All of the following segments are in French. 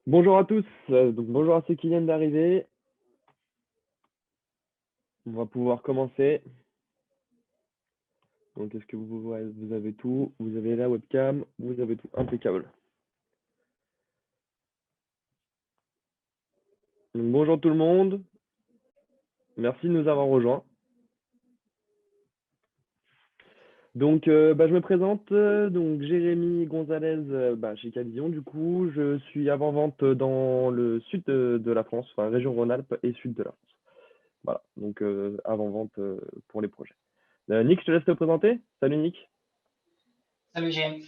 Bonjour à tous, donc bonjour à ceux qui viennent d'arriver. On va pouvoir commencer. Donc, est-ce que vous avez tout? Vous avez la webcam, vous avez tout, impeccable. Donc, bonjour tout le monde, merci de nous avoir rejoints. Donc, je me présente, donc Jérémy Gonzalez chez Calision. Du coup, je suis avant-vente dans le sud de la France, enfin région Rhône-Alpes et sud de la France. Voilà, donc avant-vente pour les projets. Nick, je te laisse te présenter. Salut Nick. Salut James.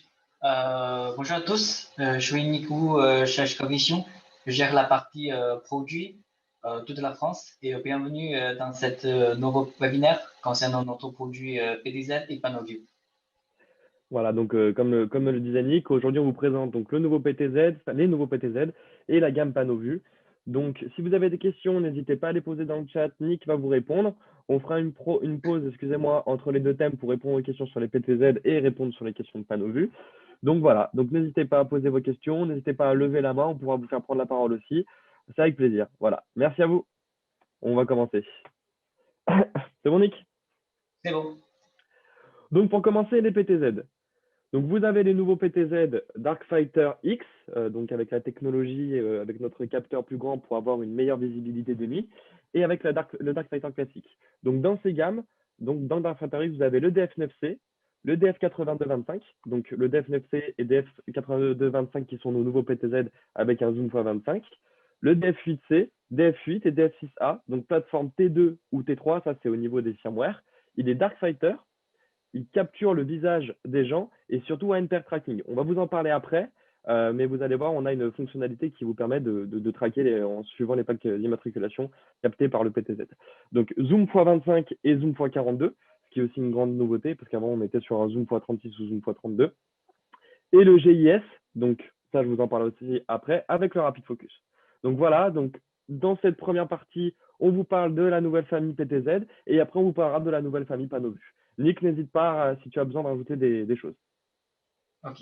Bonjour à tous. Je suis Nico chez Vision. Je gère la partie produit toute la France et bienvenue dans cette nouveau webinaire concernant notre produit PDZ et Panoview. Voilà, donc comme le disait Nick, aujourd'hui on vous présente donc le nouveau PTZ, enfin, les nouveaux PTZ et la gamme PanoVue. Donc si vous avez des questions, n'hésitez pas à les poser dans le chat, Nick va vous répondre. On fera une pause, excusez-moi, entre les deux thèmes pour répondre aux questions sur les PTZ et répondre sur les questions de PanoVue. Donc voilà, donc n'hésitez pas à poser vos questions, n'hésitez pas à lever la main, on pourra vous faire prendre la parole aussi. C'est avec plaisir. Voilà, merci à vous. On va commencer. C'est bon Nick? C'est bon. Donc pour commencer, les PTZ. Donc, vous avez les nouveaux PTZ Darkfighter X, donc avec la technologie, avec notre capteur plus grand pour avoir une meilleure visibilité de nuit, et avec le Darkfighter classique. Donc, dans ces gammes, donc dans Darkfighter X, vous avez le DF9C, le DF8225, donc le DF9C et DF8225 qui sont nos nouveaux PTZ avec un zoom x25, le DF8C, DF8 et DF6A, donc plateforme T2 ou T3, ça c'est au niveau des firmware. Il est Darkfighter, il capture le visage des gens et surtout un pair tracking. On va vous en parler après, mais vous allez voir, on a une fonctionnalité qui vous permet de traquer en suivant les plaques d'immatriculation captées par le PTZ. Donc zoom x25 et zoom x42, ce qui est aussi une grande nouveauté parce qu'avant on était sur un zoom x36 ou zoom x32. Et le GIS, donc ça je vous en parle aussi après, avec le rapid focus. Donc voilà, donc dans cette première partie, on vous parle de la nouvelle famille PTZ et après on vous parlera de la nouvelle famille PanoVue. Nick, n'hésite pas si tu as besoin de rajouter des choses. OK.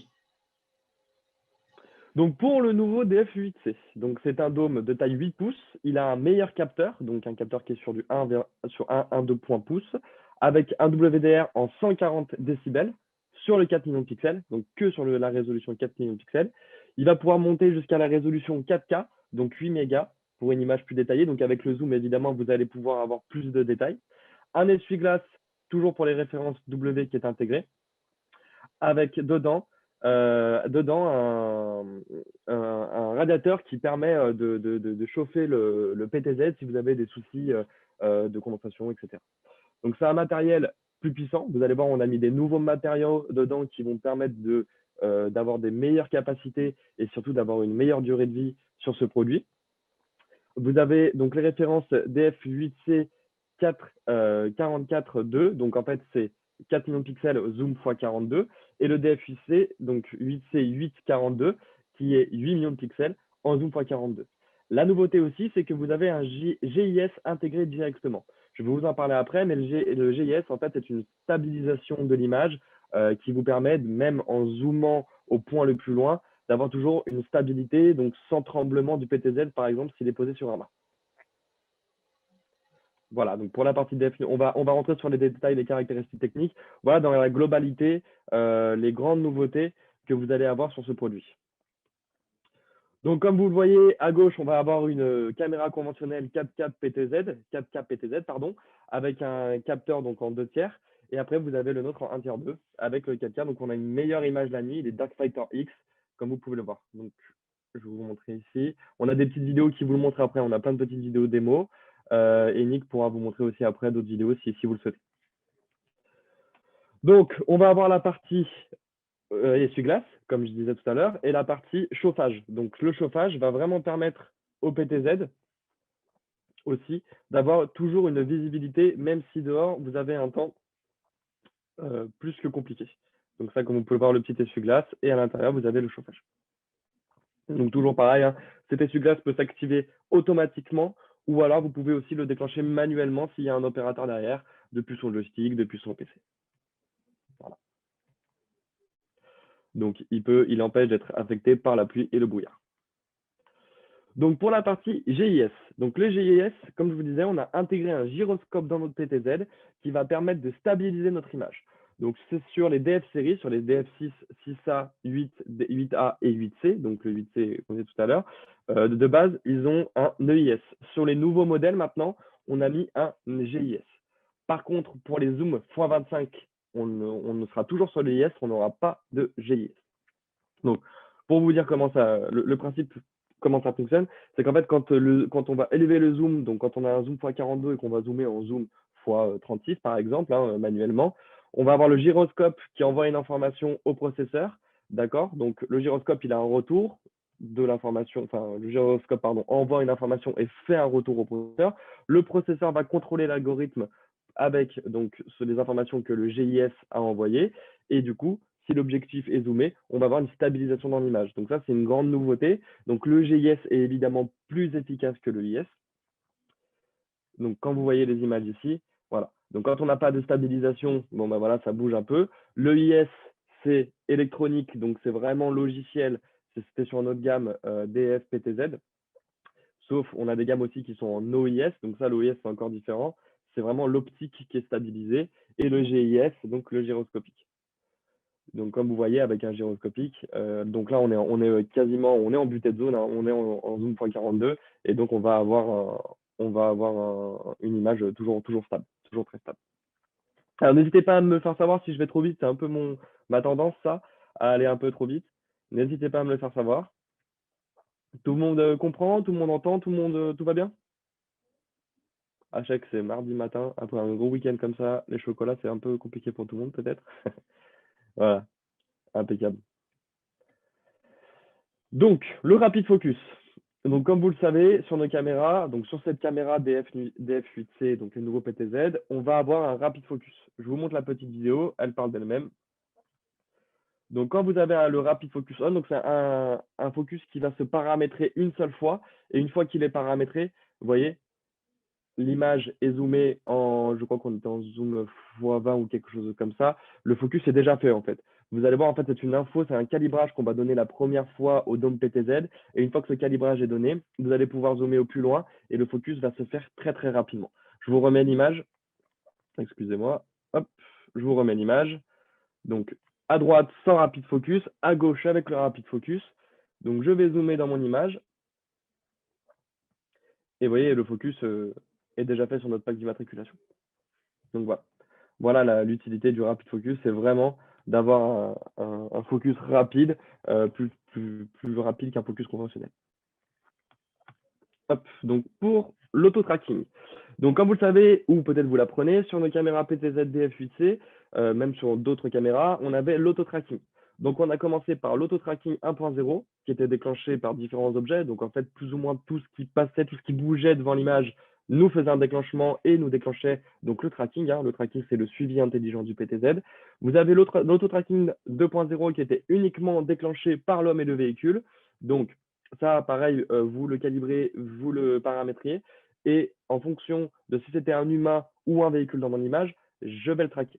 Donc pour le nouveau DF8C, donc c'est un dôme de taille 8 pouces, il a un meilleur capteur, donc un capteur qui est sur du 1,2 pouces, avec un WDR en 140 décibels sur le 4 millions de pixels, donc que sur la résolution 4 millions de pixels. Il va pouvoir monter jusqu'à la résolution 4K, donc 8 mégas pour une image plus détaillée. Donc avec le zoom, évidemment, vous allez pouvoir avoir plus de détails. Un essuie-glace, toujours pour les références W qui est intégré, avec dedans un radiateur qui permet de chauffer le PTZ si vous avez des soucis de condensation, etc. Donc c'est un matériel plus puissant. Vous allez voir, on a mis des nouveaux matériaux dedans qui vont permettre d'avoir des meilleures capacités et surtout d'avoir une meilleure durée de vie sur ce produit. Vous avez donc les références DF8C 444.2, donc en fait c'est 4 millions de pixels zoom x 42, et le DF8C, donc 8C 842, qui est 8 millions de pixels en zoom x 42. La nouveauté aussi, c'est que vous avez un GIS intégré directement. Je vais vous en parler après, mais le GIS, en fait, c'est une stabilisation de l'image qui vous permet, même en zoomant au point le plus loin, d'avoir toujours une stabilité, donc sans tremblement du PTZ, par exemple, s'il est posé sur un mât. Voilà, donc pour la partie def, on va rentrer sur les détails, les caractéristiques techniques. Voilà, dans la globalité, les grandes nouveautés que vous allez avoir sur ce produit. Donc, comme vous le voyez, à gauche, on va avoir une caméra conventionnelle 4K PTZ, pardon, avec un capteur donc en 2/3. Et après, vous avez le nôtre en 1/2 avec le 4K. Donc, on a une meilleure image la nuit, les Darkfighter X, comme vous pouvez le voir. Donc, je vais vous montrer ici. On a des petites vidéos qui vous le montrent après. On a plein de petites vidéos démo. Et Nick pourra vous montrer aussi après d'autres vidéos si vous le souhaitez. Donc, on va avoir la partie essuie-glace, comme je disais tout à l'heure, et la partie chauffage. Donc, le chauffage va vraiment permettre au PTZ aussi d'avoir toujours une visibilité, même si dehors, vous avez un temps plus que compliqué. Donc ça, comme vous pouvez voir, le petit essuie-glace, et à l'intérieur, vous avez le chauffage. Donc toujours pareil, hein, cet essuie-glace peut s'activer automatiquement, ou alors vous pouvez aussi le déclencher manuellement s'il y a un opérateur derrière, depuis son joystick, depuis son PC. Voilà. Donc il empêche d'être affecté par la pluie et le brouillard. Donc, pour la partie GIS, donc le GIS, comme je vous disais, on a intégré un gyroscope dans notre PTZ qui va permettre de stabiliser notre image. Donc, c'est sur les DF séries, sur les DF6, 6A, 8, 8A et 8C, donc le 8C qu'on disait tout à l'heure. De base, ils ont un EIS. Sur les nouveaux modèles, maintenant, on a mis un GIS. Par contre, pour les zooms x25, on ne sera toujours sur l'EIS, on n'aura pas de GIS. Donc, pour vous dire comment ça, le principe, comment ça fonctionne, c'est qu'en fait, quand on va élever le zoom, donc quand on a un zoom x42 et qu'on va zoomer en zoom x36, par exemple, hein, manuellement, on va avoir le gyroscope qui envoie une information au processeur, d'accord? Donc, le gyroscope, il a un retour de l'information, enfin, le gyroscope, pardon, envoie une information et fait un retour au processeur. Le processeur va contrôler l'algorithme avec donc les informations que le GIS a envoyées, et du coup, si l'objectif est zoomé, on va avoir une stabilisation dans l'image. Donc ça, c'est une grande nouveauté. Donc le GIS est évidemment plus efficace que le IS. Donc quand vous voyez les images ici, voilà. Donc quand on n'a pas de stabilisation, bon ben voilà, ça bouge un peu. Le IS, c'est électronique, donc c'est vraiment logiciel. C'était sur notre gamme DF PTZ. Sauf, on a des gammes aussi qui sont en OIS, donc ça, l'OIS, c'est encore différent. C'est vraiment l'optique qui est stabilisée, et le GIS, donc le gyroscopique. Donc, comme vous voyez, avec un gyroscopique, donc là, on est quasiment, on est en butée de zone, hein, on est en zoom x42, et donc on va avoir, une image toujours stable, toujours très stable. Alors, n'hésitez pas à me faire savoir si je vais trop vite, c'est un peu ma tendance, ça, à aller un peu trop vite. N'hésitez pas à me le faire savoir. Tout le monde comprend, tout le monde entend, tout va bien? À chaque, c'est mardi matin, après un gros week-end comme ça, les chocolats, c'est un peu compliqué pour tout le monde, peut-être. Voilà, impeccable. Donc, le rapid focus. Donc, comme vous le savez, sur nos caméras, donc sur cette caméra DF8C, donc le nouveau PTZ, on va avoir un rapid focus. Je vous montre la petite vidéo, elle parle d'elle-même. Donc, quand vous avez le rapid focus on, donc c'est un focus qui va se paramétrer une seule fois, et une fois qu'il est paramétré, vous voyez, l'image est zoomée je crois qu'on était en zoom x20 ou quelque chose comme ça. Le focus est déjà fait en fait. Vous allez voir, en fait, c'est une info, c'est un calibrage qu'on va donner la première fois au dôme PTZ. Et une fois que ce calibrage est donné, vous allez pouvoir zoomer au plus loin et le focus va se faire très, très rapidement. Je vous remets l'image. Excusez-moi. Hop, je vous remets l'image. Donc, à droite, sans rapid focus. À gauche, avec le rapid focus. Donc, je vais zoomer dans mon image. Et vous voyez, le focus est déjà fait sur notre plaque d'immatriculation. Donc, voilà. Voilà l'utilité du rapid focus, c'est vraiment d'avoir un focus rapide, plus rapide qu'un focus conventionnel. Hop, donc pour l'auto-tracking. Donc comme vous le savez, ou peut-être vous l'apprenez, sur nos caméras PTZ DF8C, même sur d'autres caméras, on avait l'auto-tracking. Donc on a commencé par l'auto-tracking 1.0, qui était déclenché par différents objets. Donc en fait, plus ou moins tout ce qui passait, tout ce qui bougeait devant l'image nous faisait un déclenchement et nous déclenchait donc le tracking. Hein. Le tracking, c'est le suivi intelligent du PTZ. Vous avez l'auto-tracking 2.0 qui était uniquement déclenché par l'homme et le véhicule. Donc ça, pareil, vous le calibrez, vous le paramétriez. Et en fonction de si c'était un humain ou un véhicule dans mon image, je vais le traquer.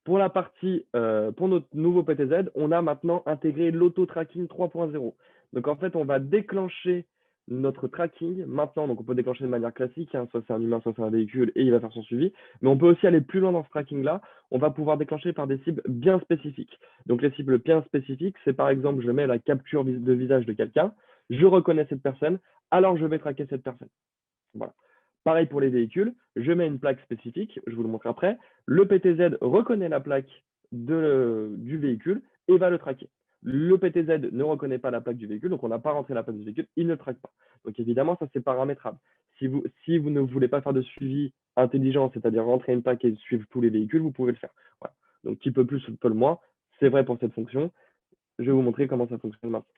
Pour la partie, pour notre nouveau PTZ, on a maintenant intégré l'auto-tracking 3.0. Donc en fait, on va déclencher notre tracking maintenant. Donc on peut déclencher de manière classique, hein, soit c'est un humain, soit c'est un véhicule, et il va faire son suivi. Mais on peut aussi aller plus loin dans ce tracking-là. On va pouvoir déclencher par des cibles bien spécifiques. Donc les cibles bien spécifiques, c'est par exemple, je mets la capture de visage de quelqu'un, je reconnais cette personne, alors je vais traquer cette personne. Voilà. Pareil pour les véhicules, je mets une plaque spécifique, je vous le montre après. Le PTZ reconnaît la plaque du véhicule et va le traquer. Le PTZ ne reconnaît pas la plaque du véhicule, donc on n'a pas rentré la plaque du véhicule, il ne le traque pas. Donc évidemment, ça c'est paramétrable. Si vous ne voulez pas faire de suivi intelligent, c'est-à-dire rentrer une plaque et suivre tous les véhicules, vous pouvez le faire. Voilà. Donc qui peut plus, peut le moins, c'est vrai pour cette fonction. Je vais vous montrer comment ça fonctionne maintenant.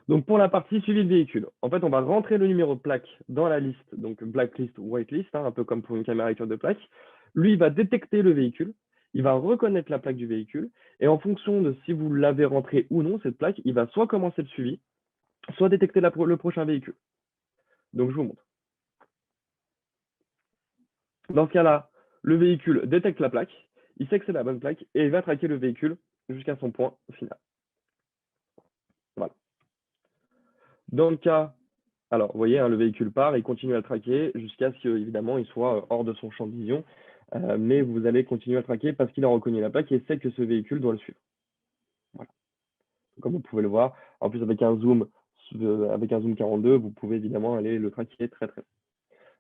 Donc pour la partie suivi de véhicule, en fait, on va rentrer le numéro de plaque dans la liste, donc blacklist ou whitelist, hein, un peu comme pour une caméra lecture de plaque. Lui, il va détecter le véhicule, il va reconnaître la plaque du véhicule, et en fonction de si vous l'avez rentré ou non, cette plaque, il va soit commencer le suivi, soit détecter le prochain véhicule. Donc je vous montre. Dans ce cas-là, le véhicule détecte la plaque, il sait que c'est la bonne plaque, et il va traquer le véhicule jusqu'à son point final. Voilà. Dans le cas, alors, vous voyez, hein, le véhicule part, il continue à le traquer jusqu'à ce qu'évidemment, il soit hors de son champ de vision. Mais vous allez continuer à le traquer parce qu'il a reconnu la plaque et sait que ce véhicule doit le suivre. Voilà. Comme vous pouvez le voir, en plus avec un zoom 42, vous pouvez évidemment aller le traquer très très vite.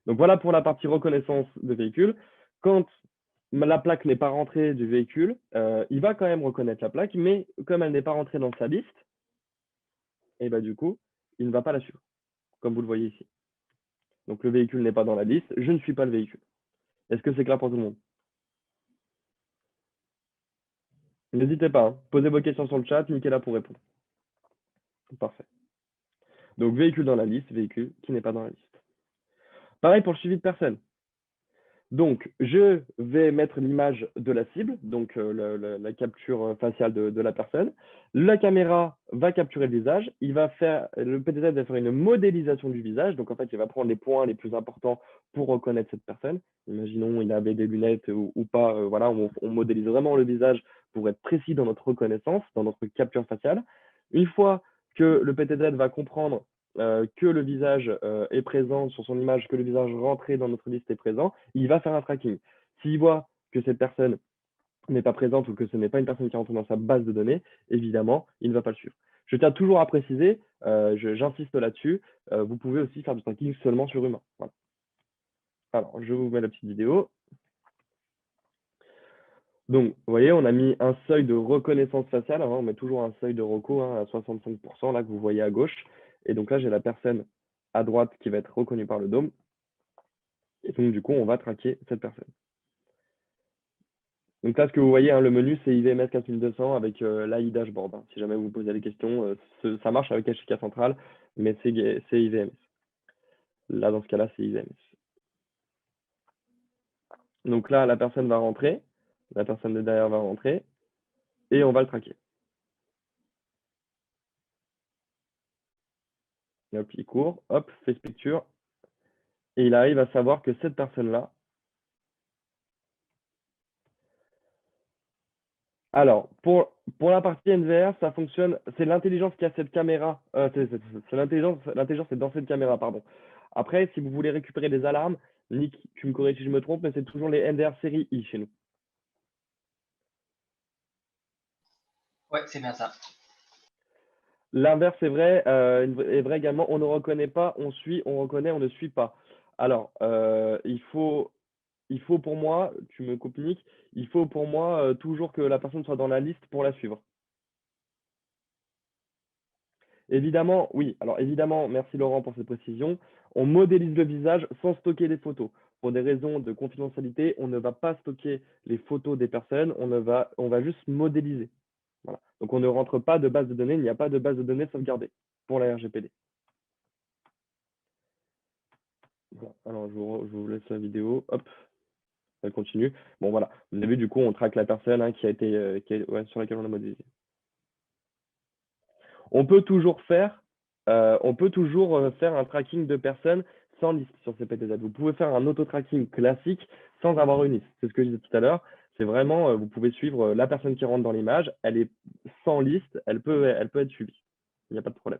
Donc voilà pour la partie reconnaissance de véhicule. Quand la plaque n'est pas rentrée du véhicule, il va quand même reconnaître la plaque, mais comme elle n'est pas rentrée dans sa liste, et bah, du coup, il ne va pas la suivre, comme vous le voyez ici. Donc le véhicule n'est pas dans la liste, je ne suis pas le véhicule. Est-ce que c'est clair pour tout le monde? N'hésitez pas, hein. Posez vos questions sur le chat, Nick est là pour répondre. Parfait. Donc véhicule dans la liste, véhicule qui n'est pas dans la liste. Pareil pour le suivi de personne. Donc, je vais mettre l'image de la cible, donc la capture faciale de la personne. La caméra va capturer le visage. Le PTZ va faire une modélisation du visage. Donc, en fait, il va prendre les points les plus importants pour reconnaître cette personne. Imaginons, il avait des lunettes ou pas. Voilà, on modélise vraiment le visage pour être précis dans notre reconnaissance, dans notre capture faciale. Une fois que le PTZ va comprendre que le visage est présent sur son image, que le visage rentré dans notre liste est présent, il va faire un tracking. S'il voit que cette personne n'est pas présente ou que ce n'est pas une personne qui rentre dans sa base de données, évidemment, il ne va pas le suivre. Je tiens toujours à préciser, j'insiste là-dessus, vous pouvez aussi faire du tracking seulement sur humain. Voilà. Alors, je vous mets la petite vidéo. Donc, vous voyez, on a mis un seuil de reconnaissance faciale. Hein, on met toujours un seuil de reco hein, à 65%, là, que vous voyez à gauche. Et donc là, j'ai la personne à droite qui va être reconnue par le dôme. Et donc, du coup, on va traquer cette personne. Donc là, ce que vous voyez, hein, le menu, c'est IVMS 4200 avec l'AI Dashboard. Hein. Si jamais vous posez des questions, ça marche avec HK Central, mais c'est IVMS. Là, dans ce cas-là, c'est IVMS. Donc là, la personne va rentrer. La personne de derrière va rentrer. Et on va le traquer. Et hop, il court. Hop, face picture. Et il arrive à savoir que cette personne-là. Alors, pour la partie NVR, ça fonctionne. C'est l'intelligence qui a cette caméra. C'est l'intelligence est dans cette caméra, pardon. Après, si vous voulez récupérer des alarmes, Nick, tu me corriges si je me trompe, mais c'est toujours les NVR série I chez nous. Ouais, c'est bien ça. L'inverse est vrai, est vrai également. On ne reconnaît pas, on suit, on reconnaît, on ne suit pas. Alors, il faut pour moi, tu me coupes Nick, il faut pour moi toujours que la personne soit dans la liste pour la suivre. Évidemment, oui. Alors évidemment, merci Laurent pour cette précision. On modélise le visage sans stocker les photos. Pour des raisons de confidentialité, on ne va pas stocker les photos des personnes, on va juste modéliser. Voilà. Donc on ne rentre pas de base de données, il n'y a pas de base de données sauvegardée pour la RGPD. Voilà. Alors je vous laisse la vidéo. Hop, elle continue. Bon voilà, vous avez vu du coup on traque la personne hein, sur laquelle on a modélisé. On peut toujours faire un tracking de personnes sans liste sur CPTZ. Vous pouvez faire un auto-tracking classique sans avoir une liste. C'est ce que je disais tout à l'heure. C'est vraiment, vous pouvez suivre la personne qui rentre dans l'image. Elle est sans liste, elle peut être suivie. Il n'y a pas de problème.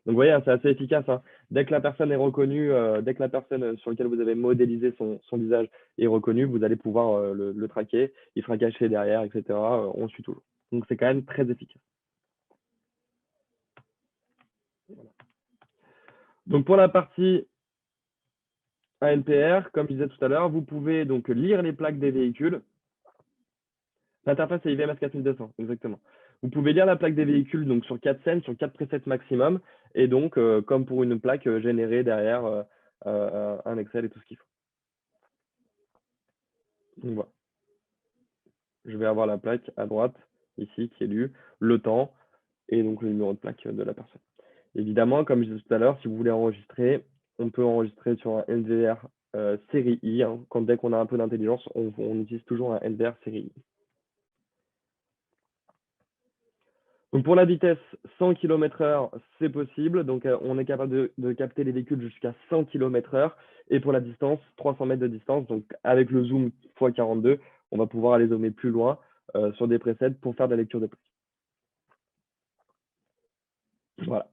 Donc, vous voyez, hein, c'est assez efficace. Hein. Dès que la personne est reconnue, dès que la personne sur laquelle vous avez modélisé son visage est reconnue, vous allez pouvoir le traquer. Il sera caché derrière, etc. On suit toujours. Donc, c'est quand même très efficace. Voilà. Donc, pour la partie ANPR, comme je disais tout à l'heure, vous pouvez donc lire les plaques des véhicules. L'interface est IVMS 4200, exactement. Vous pouvez lire la plaque des véhicules donc sur 4 scènes, sur 4 presets maximum, et donc, comme pour une plaque, générer derrière un Excel et tout ce qu'il faut. Donc voilà. Je vais avoir la plaque à droite, ici, qui est lue, le temps, et donc le numéro de plaque de la personne. Évidemment, comme je disais tout à l'heure, si vous voulez enregistrer, on peut enregistrer sur un NVR série I. Hein. Dès qu'on a un peu d'intelligence, on utilise toujours un NVR série I. Donc pour la vitesse, 100 km/h, c'est possible. Donc on est capable de capter les véhicules jusqu'à 100 km/h. Et pour la distance, 300 mètres de distance. Donc avec le zoom x42, on va pouvoir aller zoomer plus loin sur des presets pour faire de la lecture de plaque. Voilà.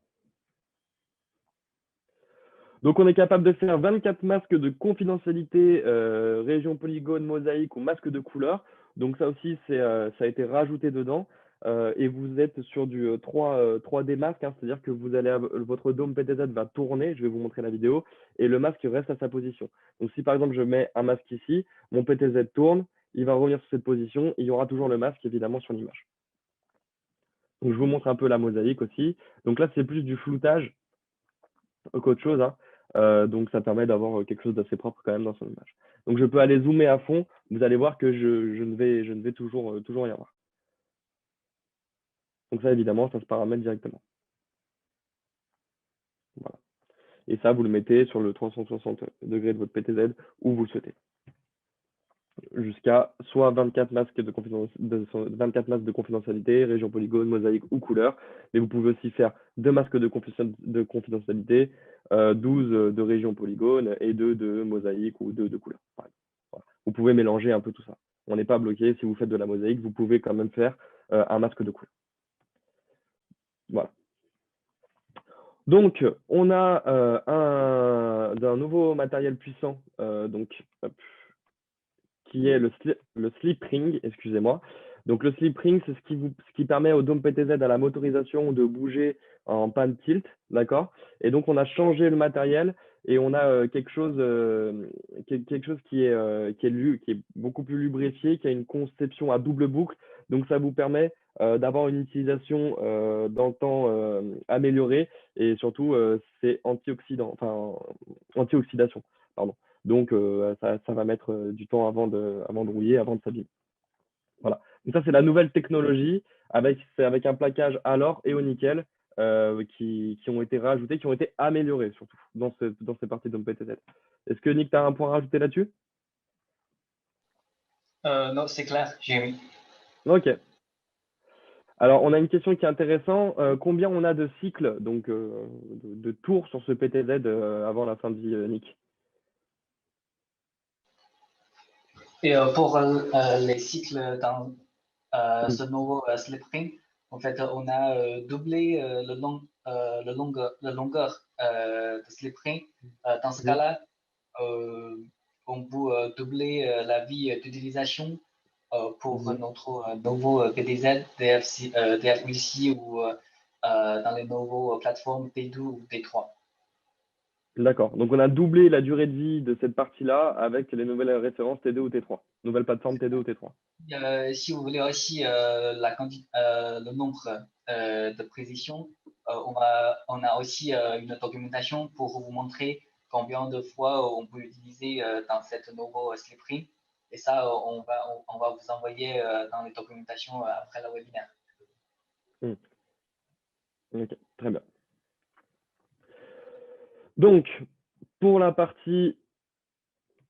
Donc, on est capable de faire 24 masques de confidentialité, région polygone, mosaïque ou masque de couleur. Donc, ça aussi, ça a été rajouté dedans. Et vous êtes sur du 3D masque, hein, c'est-à-dire que votre dôme PTZ va tourner, je vais vous montrer la vidéo, et le masque reste à sa position. Donc, si par exemple, je mets un masque ici, mon PTZ tourne, il va revenir sur cette position, et il y aura toujours le masque, évidemment, sur l'image. Donc, je vous montre un peu la mosaïque aussi. Donc là, c'est plus du floutage qu'autre chose, hein. Donc, ça permet d'avoir quelque chose d'assez propre quand même dans son image. Donc, je peux aller zoomer à fond. Vous allez voir que je ne vais toujours rien voir. Donc, ça, évidemment, ça se paramètre directement. Voilà. Et ça, vous le mettez sur le 360 degrés de votre PTZ où vous le souhaitez. Jusqu'à soit 24 masques de confidentialité, région polygone, mosaïque ou couleur. Mais vous pouvez aussi faire 2 masques de confidentialité, 12 de région polygone et 2 de mosaïque ou 2 de couleur. Voilà. Vous pouvez mélanger un peu tout ça. On n'est pas bloqué. Si vous faites de la mosaïque, vous pouvez quand même faire un masque de couleur. Voilà. Donc, on a un nouveau matériel puissant, qui est le slip ring, excusez-moi. Donc, le slip ring, c'est ce qui permet au dôme PTZ à la motorisation de bouger en panne tilt, d'accord? Et donc, on a changé le matériel et on a quelque chose qui est beaucoup plus lubrifié, qui a une conception à double boucle. Donc, ça vous permet d'avoir une utilisation dans le temps améliorée et surtout, c'est anti-oxydation, pardon. Donc, ça va mettre du temps avant de rouiller, avant de s'abîmer. Voilà. Donc ça, c'est la nouvelle technologie avec un plaquage à l'or et au nickel qui ont été rajoutés, qui ont été améliorés surtout dans ces parties d'OpenPTZ. Est-ce que Nick, tu as un point à rajouter là-dessus? Non, c'est clair, Jérémy. Ok. Alors, on a une question qui est intéressante. Combien on a de cycles, donc de tours sur ce PTZ avant la fin de vie, Nick? Et pour les cycles dans ce nouveau slip ring, en fait, on a doublé la longueur de slip ring. Dans ce cas-là, on peut doubler la vie d'utilisation pour notre nouveau PTZ, DFVC ou dans les nouveaux plateformes T2 ou T3. D'accord. Donc, on a doublé la durée de vie de cette partie-là avec les nouvelles références T2 ou T3. Nouvelle plateforme T2 ou T3. Si vous voulez aussi le nombre de précisions, on a aussi une documentation pour vous montrer combien de fois on peut l'utiliser dans cette nouveau slip ring. Et ça, on va vous envoyer dans les documentations après le webinaire. Ok, très bien. Donc, pour la partie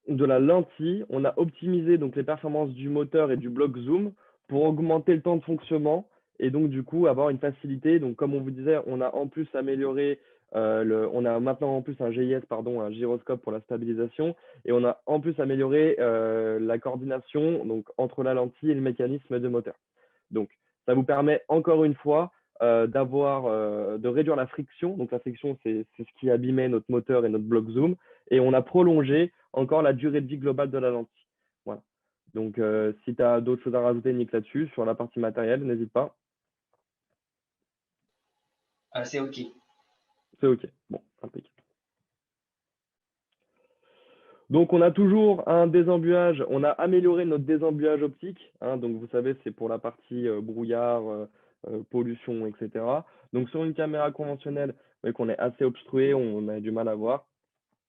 de la lentille, on a optimisé donc les performances du moteur et du bloc zoom pour augmenter le temps de fonctionnement et donc du coup avoir une facilité. Donc, comme on vous disait, on a en plus amélioré on a maintenant en plus un GIS, un gyroscope pour la stabilisation, et on a en plus amélioré la coordination donc, entre la lentille et le mécanisme de moteur. Donc, ça vous permet encore une fois de réduire la friction. Donc, la friction, c'est ce qui abîmait notre moteur et notre bloc zoom. Et on a prolongé encore la durée de vie globale de la lentille. Voilà. Donc, si tu as d'autres choses à rajouter, Nick, là-dessus, sur la partie matérielle, n'hésite pas. C'est OK. C'est OK. Bon, impeccable. Donc, on a toujours un désembuage. On a amélioré notre désembuage optique. Hein, donc, vous savez, c'est pour la partie brouillard, pollution, etc. Donc, sur une caméra conventionnelle, qu'on est assez obstrué, on a du mal à voir.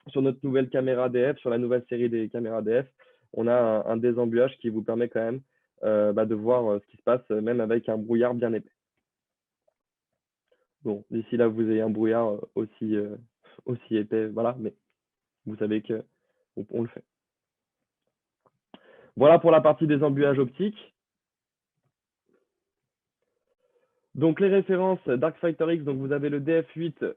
Sur notre nouvelle caméra DF, sur la nouvelle série des caméras DF, on a un désembuage qui vous permet quand même de voir ce qui se passe, même avec un brouillard bien épais. Bon, d'ici là, vous ayez un brouillard aussi épais, voilà, mais vous savez qu'on le fait. Voilà pour la partie des embuages optiques. Donc les références Darkfighter X, donc vous avez le DF8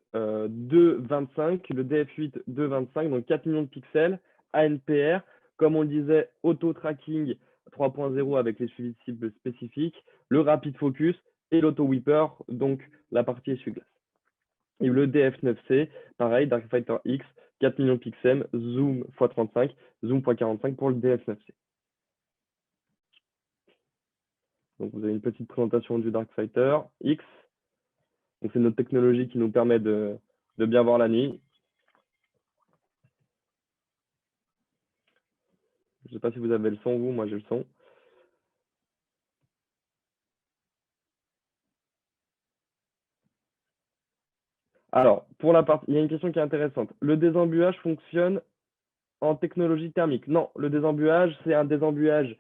225, le DF8 225, donc 4 millions de pixels, ANPR, comme on le disait, auto-tracking 3.0 avec les suivis de cibles spécifiques, le rapid focus et l'auto-whipper, donc la partie essuie-glace. Et le DF9C, pareil, Darkfighter X, 4 millions de pixels, zoom x35, zoom x45 pour le DF9C. Donc, vous avez une petite présentation du Darkfighter X. Donc, c'est notre technologie qui nous permet de bien voir la nuit. Je ne sais pas si vous avez le son, vous, moi j'ai le son. Alors, pour la partie, il y a une question qui est intéressante. Le désembuage fonctionne en technologie thermique? Non, le désembuage, c'est un désembuage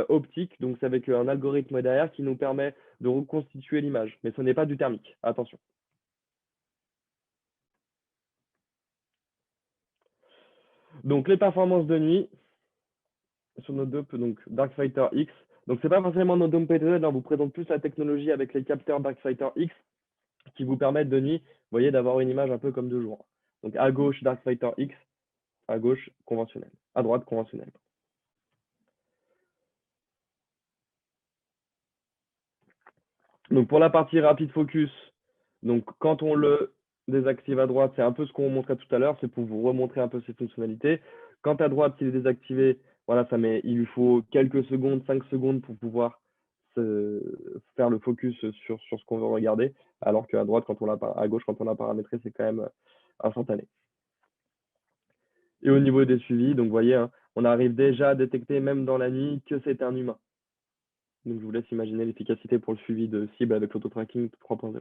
optique, donc c'est avec un algorithme derrière qui nous permet de reconstituer l'image, mais ce n'est pas du thermique, attention. Donc, les performances de nuit sur nos deux, donc Darkfighter X. Donc, c'est pas forcément nos dômes PTZ, on vous présente plus la technologie avec les capteurs Darkfighter X qui vous permettent de nuit, vous voyez, d'avoir une image un peu comme de jour. Donc, à gauche, Darkfighter X, à gauche, conventionnel, à droite, conventionnel. Donc, pour la partie rapid focus, donc quand on le désactive à droite, c'est un peu ce qu'on montrait tout à l'heure, c'est pour vous remontrer un peu ses fonctionnalités. Quand à droite, s'il est désactivé, voilà, il lui faut quelques secondes, 5 secondes pour pouvoir faire le focus sur ce qu'on veut regarder, alors qu'à droite, à gauche, quand on l'a paramétré, c'est quand même instantané. Et au niveau des suivis, donc vous voyez, hein, on arrive déjà à détecter, même dans la nuit, que c'est un humain. Donc je vous laisse imaginer l'efficacité pour le suivi de cible avec l'auto-tracking 3.0.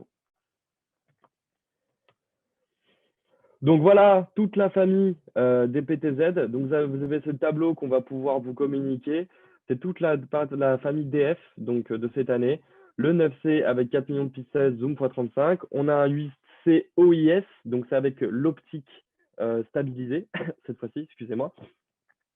Donc voilà toute la famille des PTZ. Donc vous avez ce tableau qu'on va pouvoir vous communiquer. C'est toute la famille DF donc, de cette année. Le 9C avec 4 millions de pixels, zoom x35. On a un 8C OIS, donc c'est avec l'optique stabilisée, cette fois-ci, excusez-moi.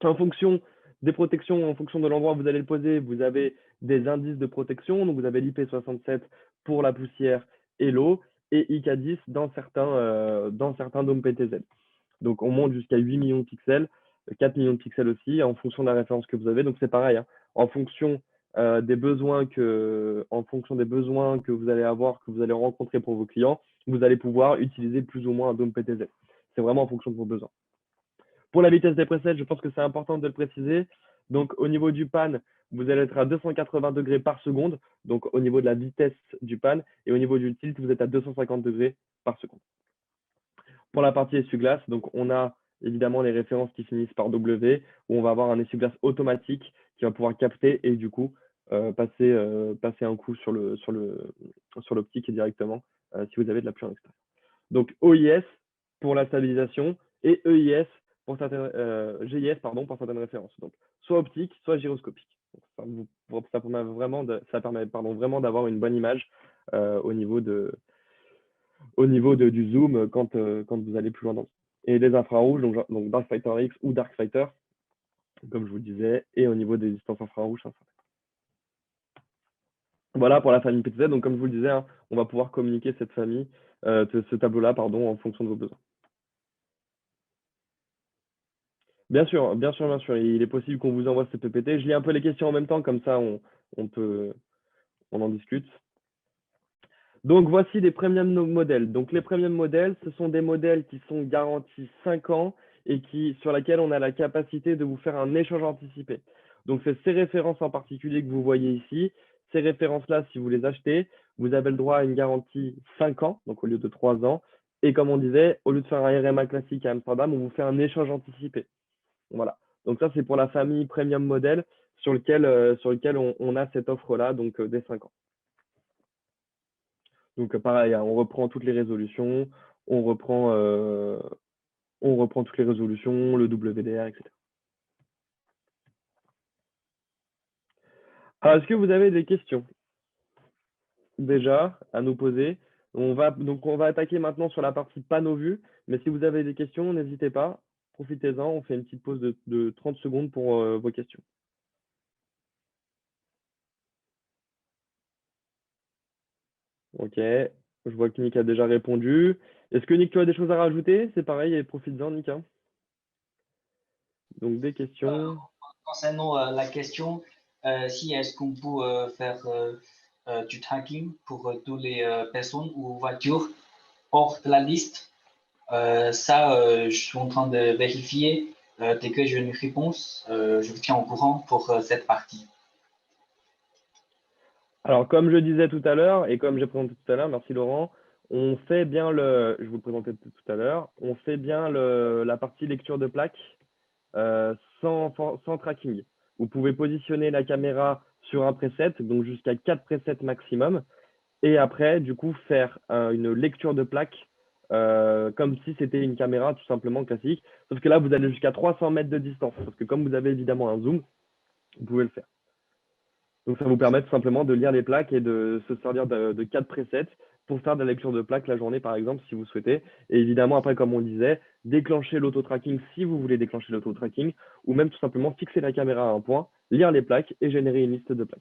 En fonction des protections, en fonction de l'endroit où vous allez le poser, vous avez des indices de protection. Donc vous avez l'IP67 pour la poussière et l'eau et IK10 dans certains dômes PTZ. Donc on monte jusqu'à 8 millions de pixels, 4 millions de pixels aussi, en fonction de la référence que vous avez. Donc c'est pareil, hein, en fonction des besoins que vous allez avoir, que vous allez rencontrer pour vos clients, vous allez pouvoir utiliser plus ou moins un dôme PTZ. C'est vraiment en fonction de vos besoins. Pour la vitesse des presets, je pense que c'est important de le préciser. Donc, au niveau du pan, vous allez être à 280 degrés par seconde, donc au niveau de la vitesse du pan, et au niveau du tilt, vous êtes à 250 degrés par seconde. Pour la partie essuie-glace, donc on a évidemment les références qui finissent par W, où on va avoir un essuie-glace automatique qui va pouvoir capter et du coup passer un coup sur l'optique directement si vous avez de la pluie en extérieur. Donc OIS pour la stabilisation et EIS pour certaines, GIS pardon, pour certaines références. Donc soit optique, soit gyroscopique. Donc, ça permet vraiment d'avoir une bonne image au niveau du zoom quand vous allez plus loin dans le. Et les infrarouges, donc Darkfighter X ou Darkfighter, comme je vous le disais, et au niveau des distances infrarouges, 500 mètres. Voilà pour la famille PTZ. Donc comme je vous le disais, hein, on va pouvoir communiquer cette famille, ce tableau-là, pardon, en fonction de vos besoins. Bien sûr, bien sûr, bien sûr. Il est possible qu'on vous envoie ce PPT. Je lis un peu les questions en même temps, comme ça on en discute. Donc voici des premium modèles. Donc les premium modèles, ce sont des modèles qui sont garantis 5 ans et sur lesquels on a la capacité de vous faire un échange anticipé. Donc c'est ces références en particulier que vous voyez ici. Ces références-là, si vous les achetez, vous avez le droit à une garantie 5 ans, donc au lieu de 3 ans. Et comme on disait, au lieu de faire un RMA classique à Amsterdam, on vous fait un échange anticipé. Voilà. Donc ça, c'est pour la famille premium modèle sur lequel on a cette offre-là, donc des 5 ans. Donc pareil, hein, on reprend toutes les résolutions, on reprend toutes les résolutions, le WDR, etc. Alors, est-ce que vous avez des questions déjà à nous poser? On va attaquer maintenant sur la partie panneau vue, mais si vous avez des questions, n'hésitez pas, profitez-en, on fait une petite pause de 30 secondes pour vos questions. Ok, je vois que Nick a déjà répondu. Est-ce que Nick, tu as des choses à rajouter? C'est pareil, et profite-en, Nick, hein. Donc, des questions. Concernant la question, si est-ce qu'on peut faire du tracking pour toutes les personnes ou voitures, hors de la liste. Je suis en train de vérifier. Dès que j'ai une réponse, je vous tiens au courant pour cette partie. Alors, comme je disais tout à l'heure, et comme j'ai présenté tout à l'heure, merci Laurent, on fait bien je vous le présentais tout à l'heure, on fait bien la partie lecture de plaque sans tracking. Vous pouvez positionner la caméra sur un preset, donc jusqu'à 4 presets maximum, et après, du coup, faire une lecture de plaque comme si c'était une caméra tout simplement classique. Sauf que là, vous allez jusqu'à 300 mètres de distance, parce que comme vous avez évidemment un zoom, vous pouvez le faire. Donc, ça vous permet tout simplement de lire les plaques et de se servir de 4 presets pour faire de la lecture de plaques la journée, par exemple, si vous souhaitez. Et évidemment, après, comme on le disait, déclencher l'auto-tracking si vous voulez déclencher l'auto-tracking, ou même tout simplement fixer la caméra à un point, lire les plaques et générer une liste de plaques.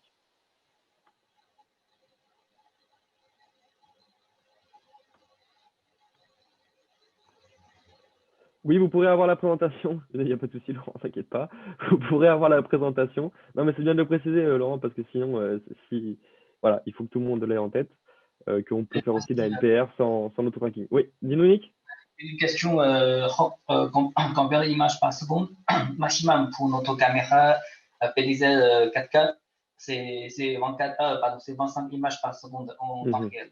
Oui, vous pourrez avoir la présentation. Il n'y a pas de souci, Laurent, t'inquiète pas. Vous pourrez avoir la présentation. Non, mais c'est bien de le préciser, Laurent, parce que sinon, voilà, il faut que tout le monde l'ait en tête, qu'on peut faire aussi de la NPR sans auto-tracking. Oui, dis-nous, Nick. Une question, combien d'images par seconde maximum pour notre caméra PDZ 4K? C'est 25 images par seconde en temps réel.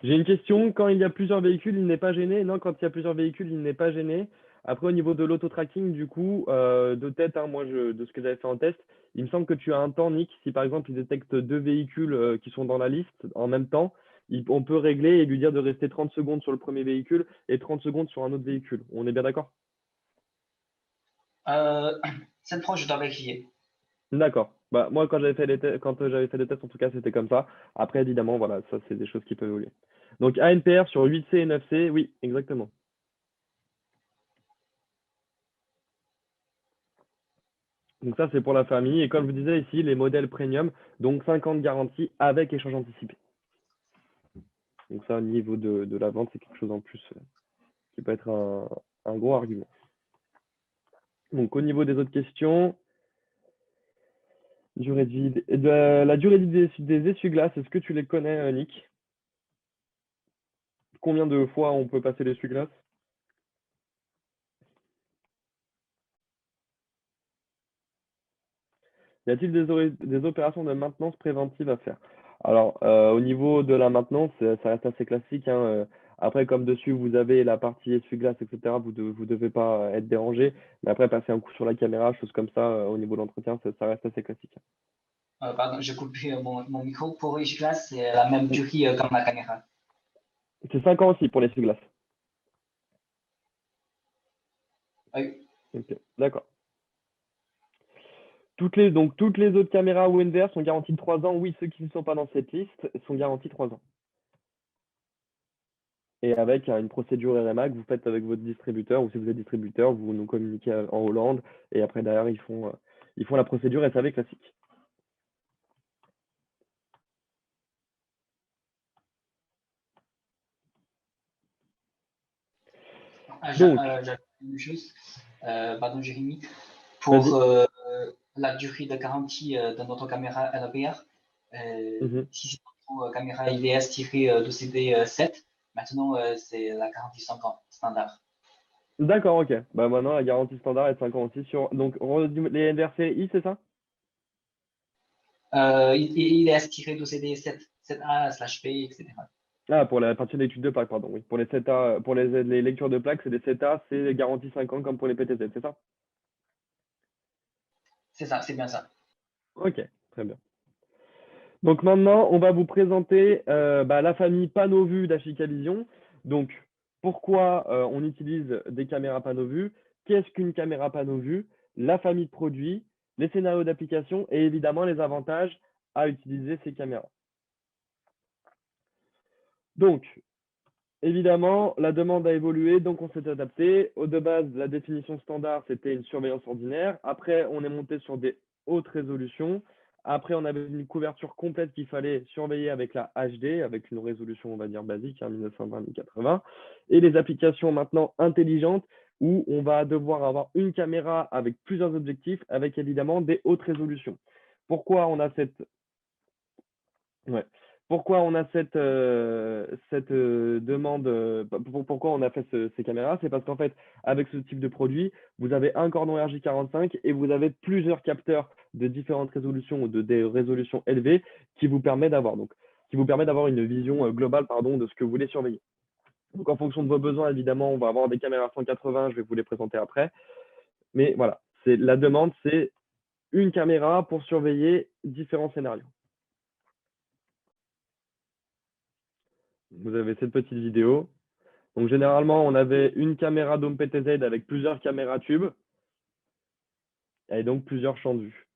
J'ai une question. Quand il y a plusieurs véhicules, il n'est pas gêné? Non, quand il y a plusieurs véhicules, il n'est pas gêné. Après, au niveau de l'auto-tracking, du coup, de tête, hein, moi, de ce que j'avais fait en test, il me semble que tu as un temps, Nick. Si par exemple, il détecte 2 véhicules qui sont dans la liste en même temps, on peut régler et lui dire de rester 30 secondes sur le premier véhicule et 30 secondes sur un autre véhicule. On est bien d'accord? Cette fois, je dois vérifier. D'accord. Bah, moi, quand j'avais fait les tests, en tout cas, c'était comme ça. Après, évidemment, voilà, ça, c'est des choses qui peuvent évoluer. Donc, ANPR sur 8C et 9C, oui, exactement. Donc ça, c'est pour la famille. Et comme je vous disais ici, les modèles premium, donc 5 ans de garantie avec échange anticipé. Donc ça, au niveau de la vente, c'est quelque chose en plus qui peut être un gros argument. Donc au niveau des autres questions, durée de vie, la durée de vie des essuie-glaces, est-ce que tu les connais, Nick? Combien de fois on peut passer l'essuie-glace? Y a-t-il des opérations de maintenance préventive à faire? Alors, au niveau de la maintenance, ça reste assez classique, hein. Après, comme dessus, vous avez la partie essuie-glace, etc., vous ne devez pas être dérangé. Mais après, passer un coup sur la caméra, choses comme ça, au niveau de l'entretien, ça reste assez classique. Pardon, j'ai coupé mon micro. Pour l'essuie-glace, c'est la même durée comme la caméra. C'est 5 ans aussi pour l'essuie-glace. Oui. Ok, d'accord. Donc, toutes les autres caméras ONVR sont garanties de 3 ans. Oui, ceux qui ne sont pas dans cette liste sont garantis 3 ans. Et avec une procédure RMA que vous faites avec votre distributeur, ou si vous êtes distributeur, vous nous communiquez en Hollande, et après derrière, ils font la procédure SAV classique. J'avais une chose, pardon Jérémy, pour la durée de garantie de notre caméra LPR, si c'est notre caméra IVS-2CD7, maintenant c'est la garantie 5 ans standard. D'accord, ok. Bah maintenant, la garantie standard est 5 ans aussi sur. Donc, les NVRCI, c'est ça? IVS-2CD7, 7A/P, etc. Ah, pour la partie d'études de plaques, pardon, oui. Pour les 7A, pour les lectures de plaques, c'est des 7A, c'est garantie 5 ans comme pour les PTZ, c'est ça? C'est ça, c'est bien ça. Ok, très bien. Donc maintenant, on va vous présenter la famille PanoVu d'Ashika-Vision. Donc, pourquoi on utilise des caméras PanoVu? Qu'est-ce qu'une caméra PanoVu? La famille de produits, les scénarios d'application et évidemment les avantages à utiliser ces caméras. Donc, évidemment, la demande a évolué, donc on s'est adapté. De base, la définition standard, c'était une surveillance ordinaire. Après, on est monté sur des hautes résolutions. Après, on avait une couverture complète qu'il fallait surveiller avec la HD, avec une résolution, on va dire, basique, 1920-1080. Et les applications maintenant intelligentes, où on va devoir avoir une caméra avec plusieurs objectifs, avec évidemment des hautes résolutions. Pourquoi on a cette Ouais. Pourquoi on a cette demande, pourquoi on a fait ces caméras? C'est parce qu'en fait, avec ce type de produit, vous avez un cordon RJ45 et vous avez plusieurs capteurs de différentes résolutions ou de des résolutions élevées qui vous permet d'avoir une vision globale, pardon, de ce que vous voulez surveiller. Donc, en fonction de vos besoins, évidemment, on va avoir des caméras 180, je vais vous les présenter après. Mais voilà, la demande, c'est une caméra pour surveiller différents scénarios. Vous avez cette petite vidéo. Donc, généralement, on avait une caméra Dome PTZ avec plusieurs caméras tubes et donc plusieurs champs de vue.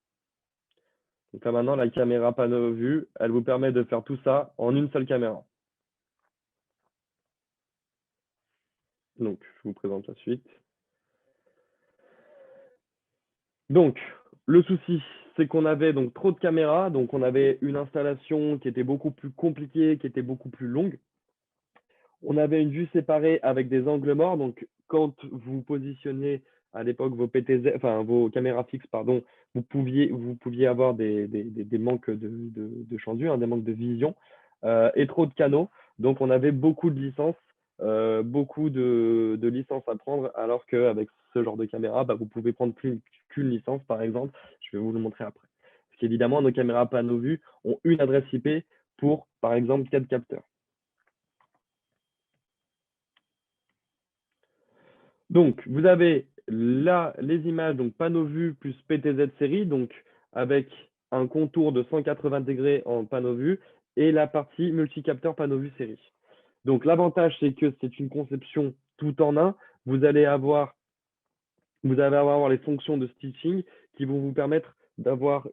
Donc là, maintenant, la caméra panneau vue, elle vous permet de faire tout ça en une seule caméra. Donc, je vous présente la suite. Donc, le souci, c'est qu'on avait donc trop de caméras. Donc, on avait une installation qui était beaucoup plus compliquée, qui était beaucoup plus longue. On avait une vue séparée avec des angles morts. Donc, quand vous positionnez à l'époque vos PTZ, enfin vos caméras fixes, pardon, vous pouviez avoir des manques de champ de vue, hein, des manques de vision et trop de canaux. Donc, on avait beaucoup de licences, beaucoup de licences à prendre, alors qu'avec ce genre de caméra, bah, vous pouvez prendre qu'une licence, par exemple. Je vais vous le montrer après. Parce qu'évidemment, nos caméras panneau vue ont une adresse IP pour, par exemple, 4 capteurs. Donc, vous avez là les images, donc panneau vue plus PTZ série, donc avec un contour de 180 degrés en panneau vue et la partie multicapteur panneau vue série. Donc, l'avantage, c'est que c'est une conception tout en un. Vous allez avoir les fonctions de stitching qui vont vous permettre d'avoir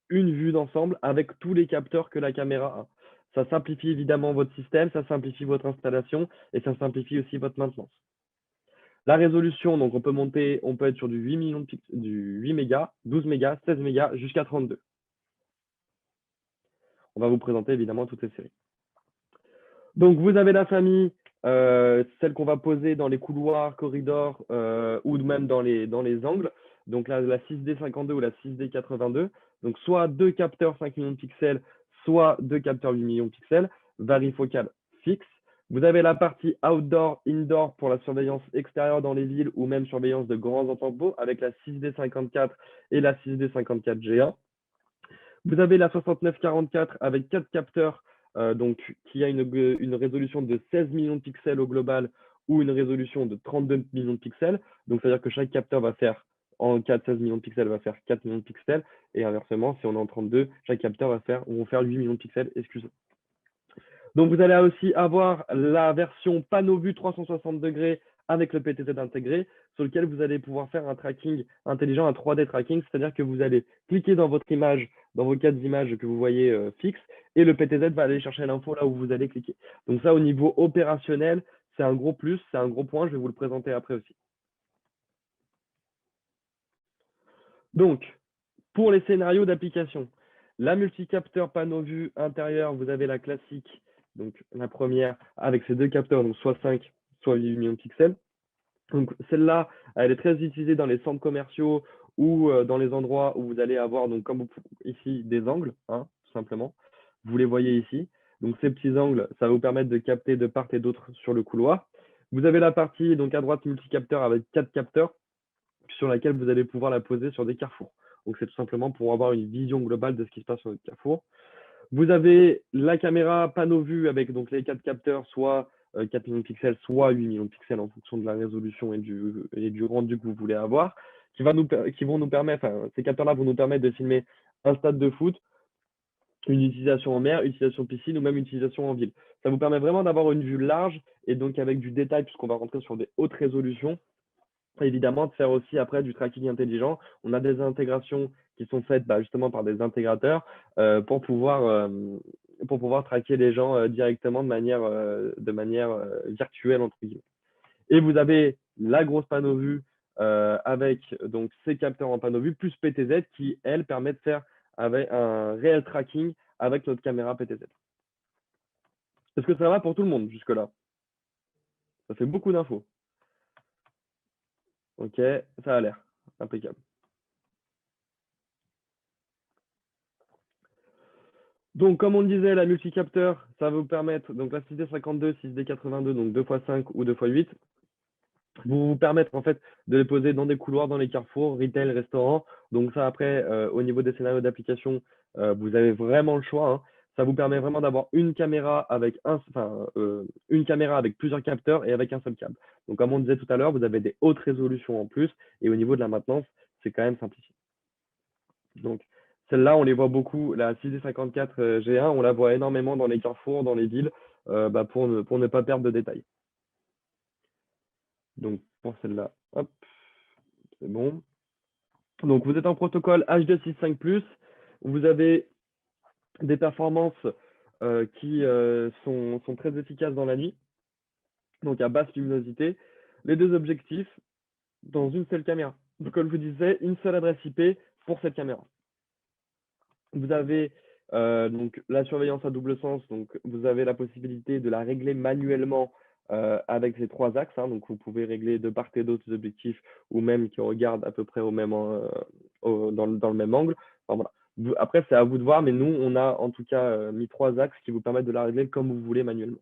une vue d'ensemble avec tous les capteurs que la caméra a. Ça simplifie évidemment votre système, ça simplifie votre installation et ça simplifie aussi votre maintenance. La résolution, donc on peut être sur du 8 millions du 8 mégas, 12 mégas, 16 mégas, jusqu'à 32. On va vous présenter évidemment toutes ces séries. Donc vous avez la famille, celle qu'on va poser dans les couloirs, corridors ou même dans les angles. Donc la 6D52 ou la 6D82. Donc soit deux capteurs 5 millions de pixels, soit deux capteurs 8 millions de pixels, varifocale fixe. Vous avez la partie outdoor, indoor pour la surveillance extérieure dans les villes ou même surveillance de grands entrepôts avec la 6D54 et la 6D54 G1. Vous avez la 6944 avec 4 capteurs, donc qui a une résolution de 16 millions de pixels au global ou une résolution de 32 millions de pixels. Donc, c'est-à-dire que chaque capteur va faire, en 4, 16 millions de pixels, va faire 4 millions de pixels. Et inversement, si on est en 32, chaque capteur va faire 8 millions de pixels, excusez. Donc, vous allez aussi avoir la version panneau vue 360 degrés avec le PTZ intégré, sur lequel vous allez pouvoir faire un tracking intelligent, un 3D tracking, c'est-à-dire que vous allez cliquer dans votre image, dans vos 4 images que vous voyez fixes, et le PTZ va aller chercher l'info là où vous allez cliquer. Donc ça, au niveau opérationnel, c'est un gros plus, c'est un gros point, je vais vous le présenter après aussi. Donc, pour les scénarios d'application, la multicapteur panneau vue intérieur, vous avez la classique, donc la première avec ces deux capteurs, donc soit 5, soit 8 millions de pixels. Donc celle-là, elle est très utilisée dans les centres commerciaux ou dans les endroits où vous allez avoir, donc comme ici, des angles, hein, tout simplement. Vous les voyez ici. Donc ces petits angles, ça va vous permettre de capter de part et d'autre sur le couloir. Vous avez la partie donc à droite multicapteur avec 4 capteurs sur laquelle vous allez pouvoir la poser sur des carrefours. Donc c'est tout simplement pour avoir une vision globale de ce qui se passe sur votre carrefour. Vous avez la caméra panneau vue avec donc les 4 capteurs, soit 4 millions de pixels, soit 8 millions de pixels en fonction de la résolution et du rendu que vous voulez avoir, qui vont nous permettre, enfin, ces capteurs-là vont nous permettre de filmer un stade de foot, une utilisation en mer, une utilisation piscine ou même une utilisation en ville. Ça vous permet vraiment d'avoir une vue large et donc avec du détail, puisqu'on va rentrer sur des hautes résolutions, évidemment de faire aussi après du tracking intelligent. On a des intégrations qui sont faites justement par des intégrateurs pour pouvoir traquer les gens directement de manière virtuelle entre guillemets. Et vous avez la grosse panneau vue avec donc ces capteurs en panneau vue plus PTZ qui elle permet de faire avec un réel tracking avec notre caméra PTZ. Est-ce que ça va pour tout le monde jusque là? Ça fait beaucoup d'infos. Ok, ça a l'air impeccable. Donc, comme on le disait, la multicapteur, ça va vous permettre, donc la 6D52, 6D82, donc 2x5 ou 2x8, vous permettre en fait de les poser dans des couloirs, dans les carrefours, retail, restaurants. Donc ça, après, au niveau des scénarios d'application, vous avez vraiment le choix, hein. Ça vous permet vraiment d'avoir une caméra avec une caméra avec plusieurs capteurs et avec un seul câble. Donc, comme on disait tout à l'heure, vous avez des hautes résolutions en plus. Et au niveau de la maintenance, c'est quand même simplifié. Donc, celle-là, on les voit beaucoup. La 6D54 G1, on la voit énormément dans les carrefours, dans les villes, pour ne pas perdre de détails. Donc, pour celle-là, hop, c'est bon. Donc, vous êtes en protocole H265+. Vous avez des performances qui sont très efficaces dans la nuit, donc à basse luminosité. Les deux objectifs dans une seule caméra. Donc, comme je vous disais, une seule adresse IP pour cette caméra. Vous avez donc la surveillance à double sens, donc vous avez la possibilité de la régler manuellement avec ces trois axes, hein. Donc vous pouvez régler de part et d'autre les objectifs ou même qui regardent à peu près au même, dans le même angle. Enfin, voilà. Après, c'est à vous de voir, mais nous, on a en tout cas mis trois axes qui vous permettent de la régler comme vous voulez manuellement.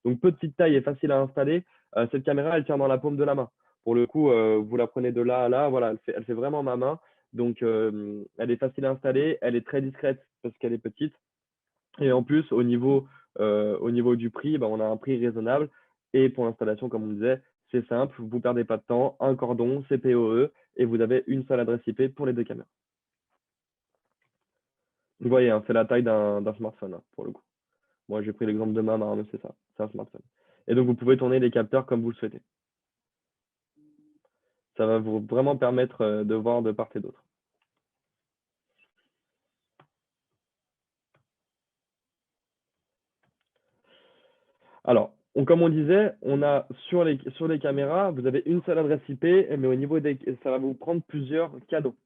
Donc petite taille et facile à installer. Cette caméra, elle tient dans la paume de la main. Pour le coup, vous la prenez de là à là, voilà, elle fait vraiment ma main. Donc, elle est facile à installer, elle est très discrète parce qu'elle est petite. Et en plus, au niveau du prix, on a un prix raisonnable. Et pour l'installation, comme on disait, c'est simple, vous ne perdez pas de temps, un cordon, CPOE, et vous avez une seule adresse IP pour les deux caméras. Vous voyez, hein, c'est la taille d'un smartphone, hein, pour le coup. Moi, j'ai pris l'exemple de ma main, mais c'est ça, c'est un smartphone. Et donc, vous pouvez tourner les capteurs comme vous le souhaitez. Ça va vous vraiment permettre de voir de part et d'autre. Alors, comme on disait, on a sur les caméras, vous avez une seule adresse IP, mais au niveau ça va vous prendre plusieurs cadeaux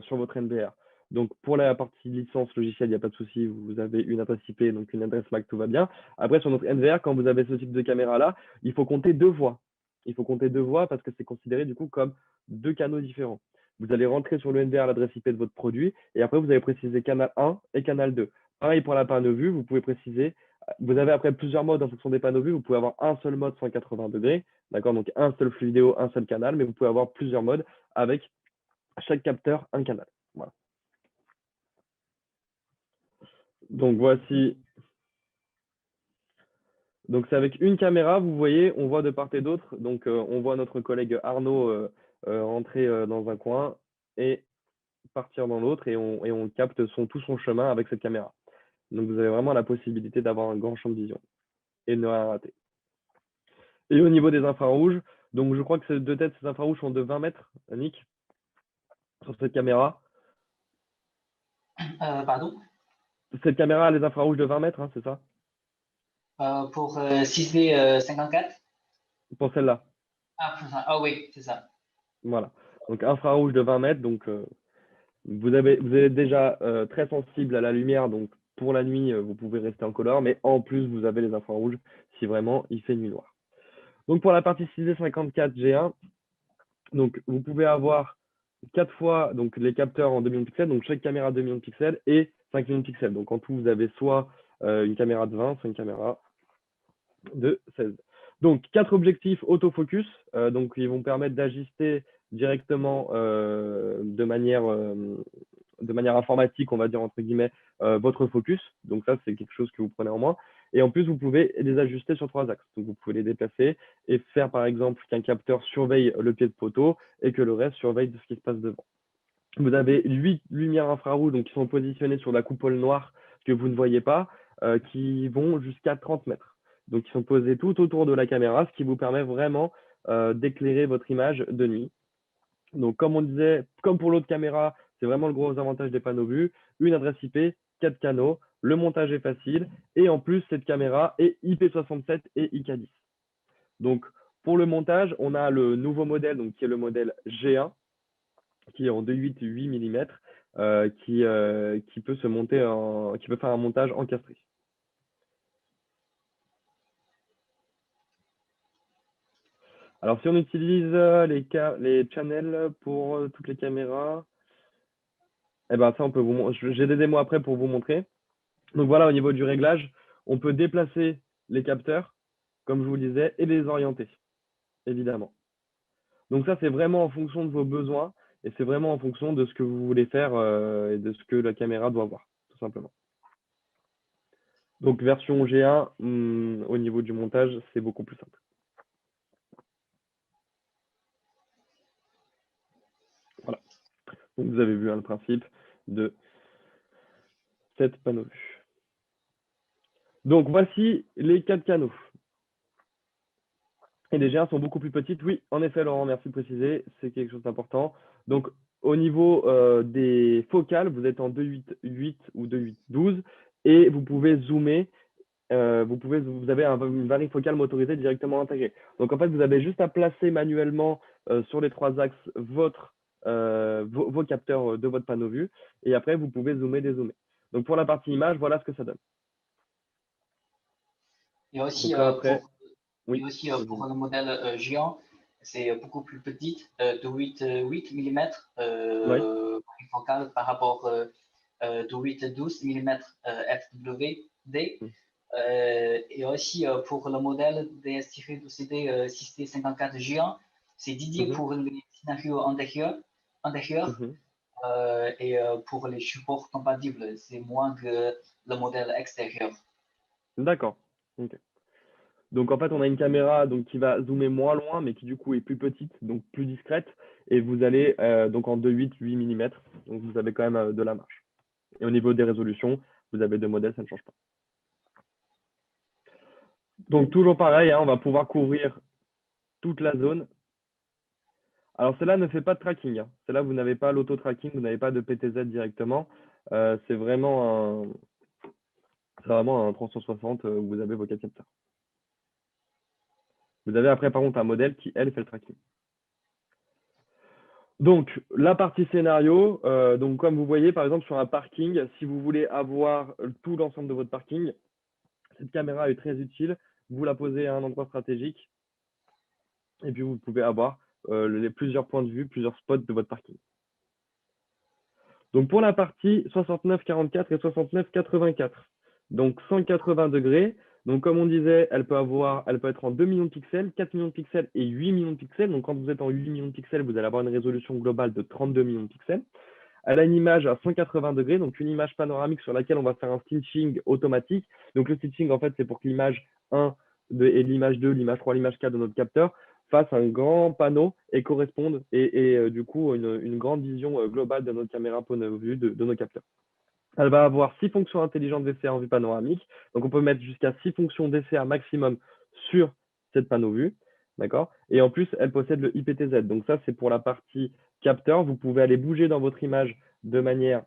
sur votre NVR. Donc, pour la partie licence logicielle, il n'y a pas de souci, vous avez une adresse IP, donc une adresse MAC, tout va bien. Après, sur notre NVR, quand vous avez ce type de caméra-là, il faut compter deux voies. Il faut compter deux voies parce que c'est considéré du coup comme deux canaux différents. Vous allez rentrer sur le NVR l'adresse IP de votre produit et après, vous allez préciser canal 1 et canal 2. Pareil pour la panneau vue, vous pouvez préciser. Vous avez après plusieurs modes en fonction des panneaux vus. Vous pouvez avoir un seul mode 180 degrés, d'accord, donc un seul flux vidéo, un seul canal, mais vous pouvez avoir plusieurs modes avec chaque capteur un canal. Voilà. Donc voici. Donc c'est avec une caméra, vous voyez, on voit de part et d'autre. Donc on voit notre collègue Arnaud rentrer dans un coin et partir dans l'autre et on capte tout son chemin avec cette caméra. Donc vous avez vraiment la possibilité d'avoir un grand champ de vision et de ne rien rater. Et au niveau des infrarouges, donc je crois que de tête, ces infrarouges sont de 20 mètres, Nick, sur cette caméra. Pardon? Cette caméra a les infrarouges de 20 mètres, hein, c'est ça? Pour 6D54? Pour celle-là. Ah oui, c'est ça. Voilà. Donc infrarouge de 20 mètres, donc vous êtes déjà très sensible à la lumière, donc pour la nuit, vous pouvez rester en couleur, mais en plus, vous avez les infrarouges si vraiment il fait nuit noire. Donc pour la partie 6D54 G1, donc vous pouvez avoir 4 fois donc, les capteurs en 2 millions de pixels, donc chaque caméra 2 millions de pixels et 5 millions de pixels. Donc en tout, vous avez soit une caméra de 20, soit une caméra de 16. Donc 4 objectifs autofocus, donc ils vont permettre d'ajuster directement de manière informatique, on va dire entre guillemets, votre focus. Donc ça, c'est quelque chose que vous prenez en main. Et en plus, vous pouvez les ajuster sur 3 axes. Donc vous pouvez les déplacer et faire par exemple qu'un capteur surveille le pied de poteau et que le reste surveille de ce qui se passe devant. Vous avez 8 lumières infrarouges donc, qui sont positionnées sur la coupole noire que vous ne voyez pas, qui vont jusqu'à 30 mètres. Donc, ils sont posés tout autour de la caméra, ce qui vous permet vraiment d'éclairer votre image de nuit. Donc, comme on disait, comme pour l'autre caméra, c'est vraiment le gros avantage des panneaux vus. Une adresse IP, 4 canaux, le montage est facile. Et en plus, cette caméra est IP67 et IK10. Donc, pour le montage, on a le nouveau modèle, donc, qui est le modèle G1, qui est en 2,8 mm, qui peut se monter qui peut faire un montage encastré. Alors, si on utilise les channels pour toutes les caméras, eh ben ça, j'ai des démos après pour vous montrer. Donc voilà, au niveau du réglage, on peut déplacer les capteurs, comme je vous le disais, et les orienter, évidemment. Donc ça, c'est vraiment en fonction de vos besoins et c'est vraiment en fonction de ce que vous voulez faire et de ce que la caméra doit voir, tout simplement. Donc version G1, au niveau du montage, c'est beaucoup plus simple. Voilà. Donc vous avez vu le principe de cette panneau vue. Donc voici les 4 canaux. Et les G1 sont beaucoup plus petites. Oui, en effet, Laurent, merci de préciser. C'est quelque chose d'important. Donc, au niveau des focales, vous êtes en 2.8.8 ou 2.8.12 et vous pouvez zoomer. Vous avez une varifocale motorisée directement intégrée. Donc, en fait, vous avez juste à placer manuellement sur les 3 axes vos capteurs de votre panneau vue. Et après, vous pouvez zoomer, dézoomer. Donc, pour la partie image, voilà ce que ça donne. Et aussi, Donc là, après, et oui. aussi pour le modèle géant, c'est beaucoup plus petit, de 8 mm Oui. focal par rapport de 8-12 mm FWD. Et aussi pour le modèle DS-2CD 6D54 géant, c'est dédié pour les scénarios antérieurs et pour les supports compatibles, c'est moins que le modèle extérieur. D'accord. Okay. Donc en fait, on a une caméra donc, qui va zoomer moins loin, mais qui du coup est plus petite, donc plus discrète. Et vous allez donc en 2.8, 8 mm. Donc vous avez quand même de la marge. Et au niveau des résolutions, vous avez deux modèles, ça ne change pas. Donc toujours pareil, hein, on va pouvoir couvrir toute la zone. Alors celle-là ne fait pas de tracking. Hein. Celle-là, vous n'avez pas l'auto-tracking, vous n'avez pas de PTZ directement. C'est vraiment un 360 où vous avez vos 4 capteurs. Vous avez après par contre un modèle qui, elle, fait le tracking. Donc, la partie scénario, donc comme vous voyez, par exemple, sur un parking, si vous voulez avoir tout l'ensemble de votre parking, cette caméra est très utile. Vous la posez à un endroit stratégique et puis vous pouvez avoir plusieurs points de vue, plusieurs spots de votre parking. Donc, pour la partie 69-44 et 69-84, donc 180 degrés. Donc, comme on disait, elle peut être en 2 millions de pixels, 4 millions de pixels et 8 millions de pixels. Donc, quand vous êtes en 8 millions de pixels, vous allez avoir une résolution globale de 32 millions de pixels. Elle a une image à 180 degrés, donc une image panoramique sur laquelle on va faire un stitching automatique. Donc, le stitching, en fait, c'est pour que l'image 1 et l'image 2, l'image 3, l'image 4 de notre capteur fassent un grand panneau et correspondent, et du coup, une grande vision globale de notre caméra panneau vue de nos capteurs. Elle va avoir 6 fonctions intelligentes DCA en vue panoramique. Donc, on peut mettre jusqu'à 6 fonctions DCA maximum sur cette panneau vue. D'accord. Et en plus, elle possède le IPTZ. Donc, ça, c'est pour la partie capteur. Vous pouvez aller bouger dans votre image de manière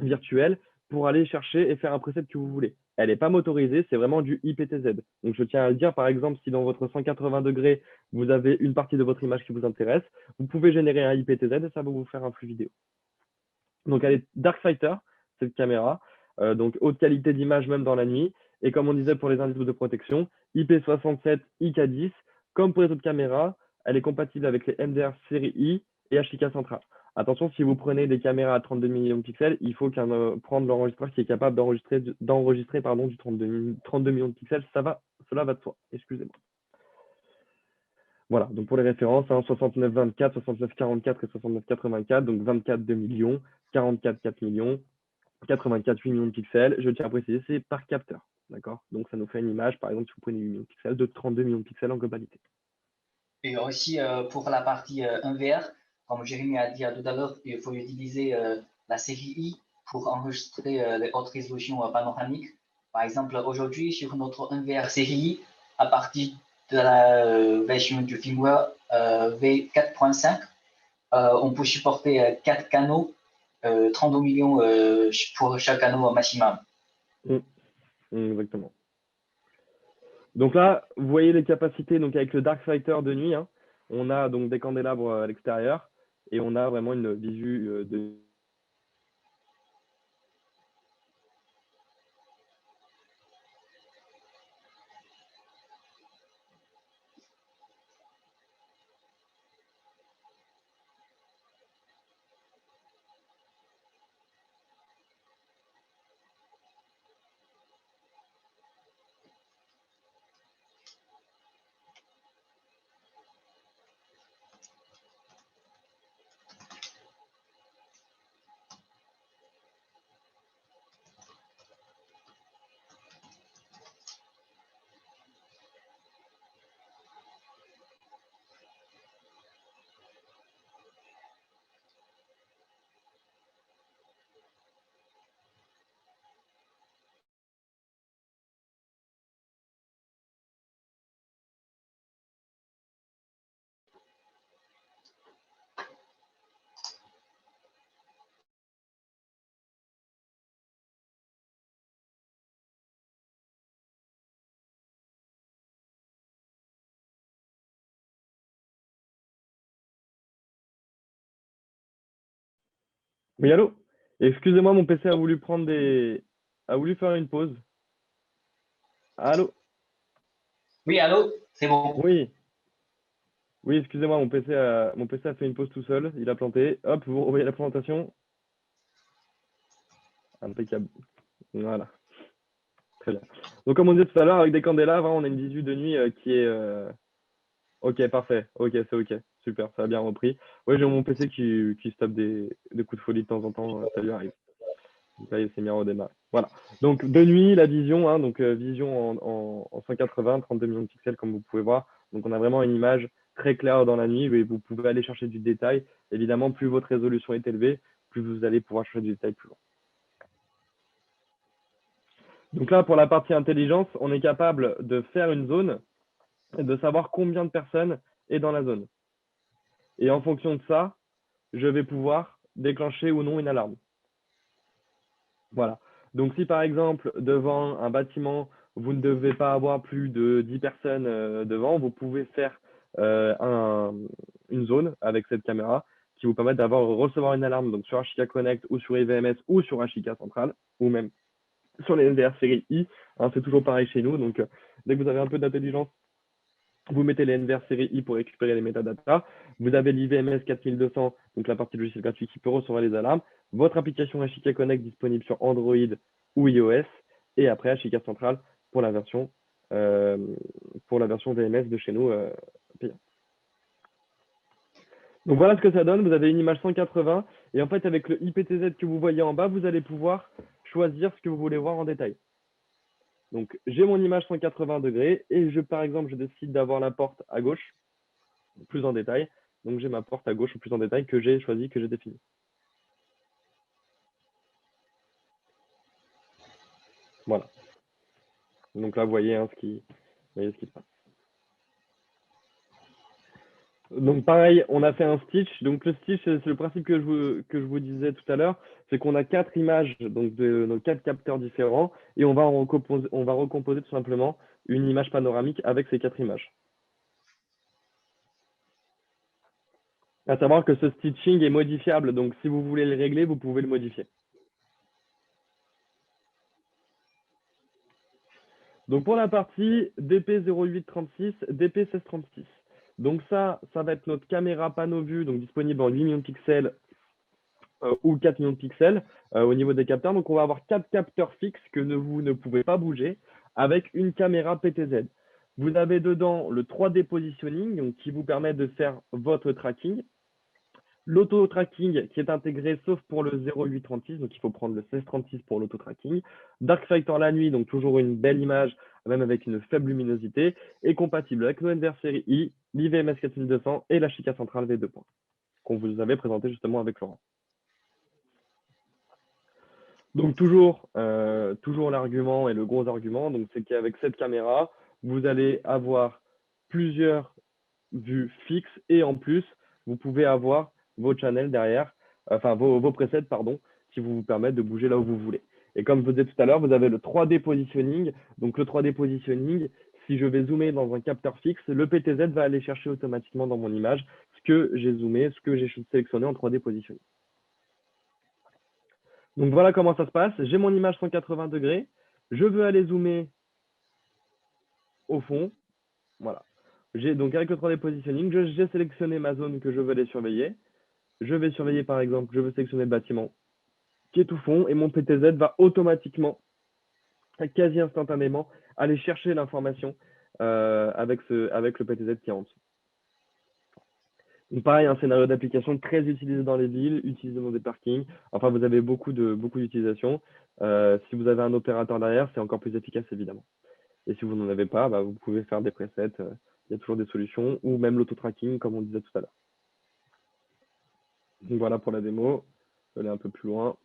virtuelle pour aller chercher et faire un preset que vous voulez. Elle n'est pas motorisée, c'est vraiment du IPTZ. Donc, je tiens à le dire, par exemple, si dans votre 180 degrés, vous avez une partie de votre image qui vous intéresse, vous pouvez générer un IPTZ et ça va vous faire un flux vidéo. Donc, elle est Darkfighter, cette caméra. Donc, haute qualité d'image même dans la nuit. Et comme on disait pour les indices de protection, IP67, IK10. Comme pour les autres caméras, elle est compatible avec les MDR série I et HIK central. Attention, si vous prenez des caméras à 32 millions de pixels, il faut prendre l'enregistreur qui est capable d'enregistrer du 32 millions de pixels. Cela va de soi. Excusez-moi. Voilà, donc pour les références, hein, 69-24, 69-44 et 69-84, donc 24 2 millions, 44 4 millions, 84 8 millions de pixels. Je tiens à préciser, c'est par capteur. D'accord. Donc ça nous fait une image, par exemple, si vous prenez 8 millions de pixels, de 32 millions de pixels en globalité. Et aussi pour la partie 1VR, comme Jérémy a dit tout à l'heure, il faut utiliser la série I pour enregistrer les hautes résolutions panoramiques. Par exemple, aujourd'hui, sur notre 1VR série I, à partir de la version du firmware V4.5, on peut supporter 4 canaux, 32 millions pour chaque canal maximum. Exactement. Donc là, vous voyez les capacités donc avec le Darkfighter de nuit. Hein, on a donc des candélabres à l'extérieur et on a vraiment une visu de Oui, allô? Excusez-moi, mon PC a voulu a voulu faire une pause. Allô? Oui, allô, c'est bon. Oui, oui, excusez-moi, mon PC a fait une pause tout seul. Il a planté. Hop, vous revoyez la présentation. Impeccable. Voilà, très bien. Donc, comme on disait tout à l'heure, avec des candélabres, hein, on a une visu de nuit qui est. Ok, parfait. Ok, c'est ok. Super, ça a bien repris. Oui, j'ai mon PC qui se tape des coups de folie de temps en temps. Ça lui arrive. Donc là, il s'est mis à redémarrer. Voilà. Donc, de nuit, la vision, hein, donc vision en 180, 32 millions de pixels, comme vous pouvez voir. Donc, on a vraiment une image très claire dans la nuit et vous pouvez aller chercher du détail. Évidemment, plus votre résolution est élevée, plus vous allez pouvoir chercher du détail plus loin. Donc là, pour la partie intelligence, on est capable de faire une zone et de savoir combien de personnes est dans la zone. Et en fonction de ça, je vais pouvoir déclencher ou non une alarme. Voilà. Donc, si par exemple, devant un bâtiment, vous ne devez pas avoir plus de 10 personnes devant, vous pouvez faire une zone avec cette caméra qui vous permet recevoir une alarme donc sur Ashika Connect ou sur IVMS ou sur Ashika Central ou même sur les NVR série I. Hein, c'est toujours pareil chez nous. Donc, dès que vous avez un peu d'intelligence, vous mettez les NVR série I pour récupérer les métadatas. Vous avez l'IVMS 4200, donc la partie logiciel gratuit qui peut recevoir les alarmes. Votre application Ashika Connect disponible sur Android ou iOS. Et après Ashika Central pour la version, VMS de chez nous payant. Donc voilà ce que ça donne. Vous avez une image 180. Et en fait, avec le IPTZ que vous voyez en bas, vous allez pouvoir choisir ce que vous voulez voir en détail. Donc, j'ai mon image 180 degrés et par exemple, je décide d'avoir la porte à gauche, plus en détail. Donc, j'ai ma porte à gauche plus en détail que j'ai choisi, que j'ai défini. Voilà. Donc là, vous voyez, hein, ce qui se passe. Donc pareil, on a fait un stitch. Donc le stitch, c'est le principe que je vous disais tout à l'heure, c'est qu'on a 4 images donc de nos 4 capteurs différents et on va recomposer tout simplement une image panoramique avec ces 4 images. À savoir que ce stitching est modifiable, donc si vous voulez le régler, vous pouvez le modifier. Donc pour la partie DP0836, DP1636. Donc ça va être notre caméra panneau vue, donc disponible en 8 millions de pixels ou 4 millions de pixels au niveau des capteurs. Donc on va avoir 4 capteurs fixes que vous ne pouvez pas bouger avec une caméra PTZ. Vous avez dedans le 3D positioning donc, qui vous permet de faire votre tracking. L'auto-tracking qui est intégré sauf pour le 0836, donc il faut prendre le 1636 pour l'auto-tracking. Dark Fighter la nuit, donc toujours une belle image, même avec une faible luminosité, et compatible avec le NVR série I, l'IVMS 4200 et la Ashika Central V2 qu'on vous avait présenté justement avec Laurent. Donc toujours l'argument et le gros argument, donc c'est qu'avec cette caméra, vous allez avoir plusieurs vues fixes et en plus, vous pouvez avoir vos channels derrière, enfin vos presets, pardon, qui vous permettent de bouger là où vous voulez. Et comme je vous disais tout à l'heure, vous avez le 3D positioning. Donc le 3D positioning, si je vais zoomer dans un capteur fixe, le PTZ va aller chercher automatiquement dans mon image ce que j'ai zoomé, ce que j'ai sélectionné en 3D positioning. Donc voilà comment ça se passe. J'ai mon image 180 degrés. Je veux aller zoomer au fond. Voilà. Donc avec le 3D positioning, j'ai sélectionné ma zone que je veux aller surveiller. Je vais surveiller par exemple, je veux sélectionner le bâtiment qui est tout fond et mon PTZ va automatiquement, quasi instantanément, aller chercher l'information avec le PTZ qui est en dessous. Donc pareil, un scénario d'application très utilisé dans les villes, utilisé dans des parkings. Enfin, vous avez beaucoup d'utilisations. Si vous avez un opérateur derrière, c'est encore plus efficace, évidemment. Et si vous n'en avez pas, vous pouvez faire des presets. Il y a toujours des solutions, ou même l'auto-tracking, comme on disait tout à l'heure. Donc voilà pour la démo. Je vais aller un peu plus loin.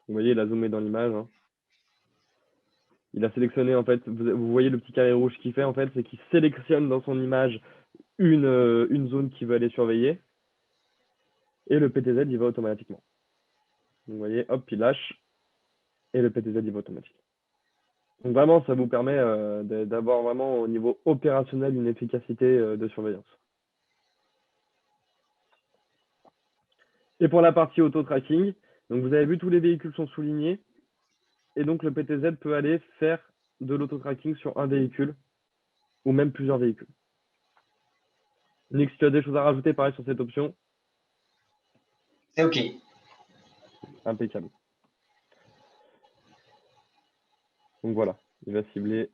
Vous voyez, il a zoomé dans l'image. Hein. Il a sélectionné, en fait, vous voyez le petit carré rouge qu'il fait, en fait, c'est qu'il sélectionne dans son image une zone qu'il veut aller surveiller. Et le PTZ, il va automatiquement. Donc, vous voyez, hop, il lâche. Et le PTZ, il va automatiquement. Donc vraiment, ça vous permet d'avoir vraiment au niveau opérationnel une efficacité de surveillance. Et pour la partie auto-tracking, donc vous avez vu, tous les véhicules sont soulignés. Et donc, le PTZ peut aller faire de l'auto-tracking sur un véhicule ou même plusieurs véhicules. Nick, si tu as des choses à rajouter, pareil, sur cette option, C'est OK. impeccable. Donc voilà, il va cibler.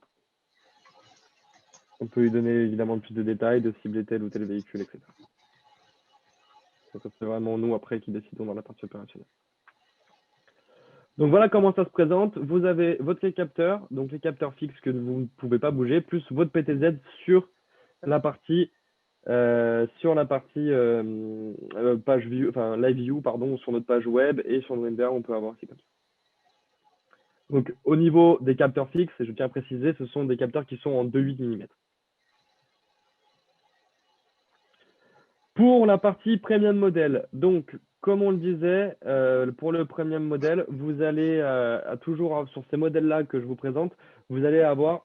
On peut lui donner évidemment plus de détails, de cibler tel ou tel véhicule, etc. Ça, c'est vraiment nous après qui décidons dans la partie opérationnelle. Donc voilà comment ça se présente. Vous avez votre capteur, donc les capteurs fixes que vous ne pouvez pas bouger, plus votre PTZ sur la partie page view, enfin live view, pardon, sur notre page web et sur le render, on peut avoir aussi comme ça. Donc au niveau des capteurs fixes, et je tiens à préciser, ce sont des capteurs qui sont en 2,8 mm. Pour la partie premium modèle, donc comme on le disait, pour le premium modèle, vous allez toujours sur ces modèles-là que je vous présente, vous allez avoir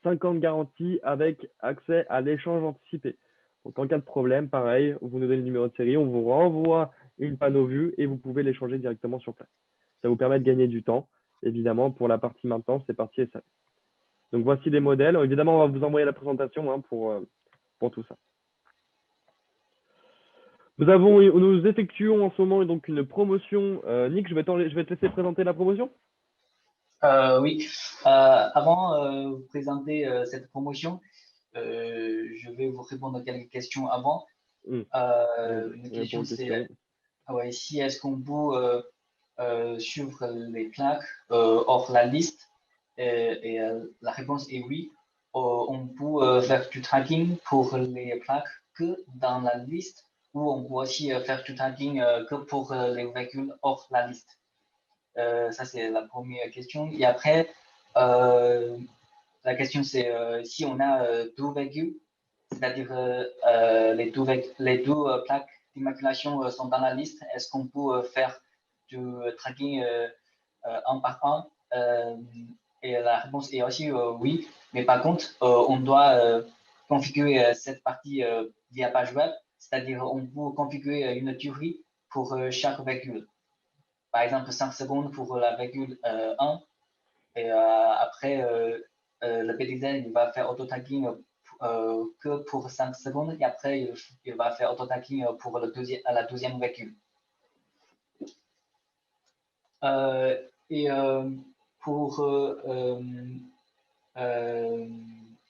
5 ans de garantie avec accès à l'échange anticipé. Donc en cas de problème, pareil, vous nous donnez le numéro de série, on vous renvoie une panneau vue et vous pouvez l'échanger directement sur place. Ça vous permet de gagner du temps, évidemment, pour la partie maintenance, c'est partie SAV. Donc voici les modèles. Évidemment, on va vous envoyer la présentation pour tout ça. Nous effectuons en ce moment donc une promotion. Nick, je vais te laisser présenter la promotion. Oui. Avant de vous présenter cette promotion, je vais vous répondre à quelques questions avant. Une question, c'est ici, est-ce qu'on peut suivre les plaques hors la liste? Et la réponse est oui. On peut faire du tracking pour les plaques que dans la liste, ou on peut aussi faire du tracking que pour les véhicules hors la liste. Ça, c'est la première question. Et après, la question, c'est si on a deux véhicules, c'est-à-dire les deux plaques d'immatriculation sont dans la liste, est-ce qu'on peut faire du tracking un par un? Et la réponse est aussi oui, mais par contre, on doit configurer cette partie via page web, c'est-à-dire on peut configurer une durée pour chaque véhicule. Par exemple, 5 secondes pour la véhicule 1, et après, le PTZ il va faire auto-tagging que pour 5 secondes, et après, il va faire auto-tagging pour la deuxième véhicule. Et pour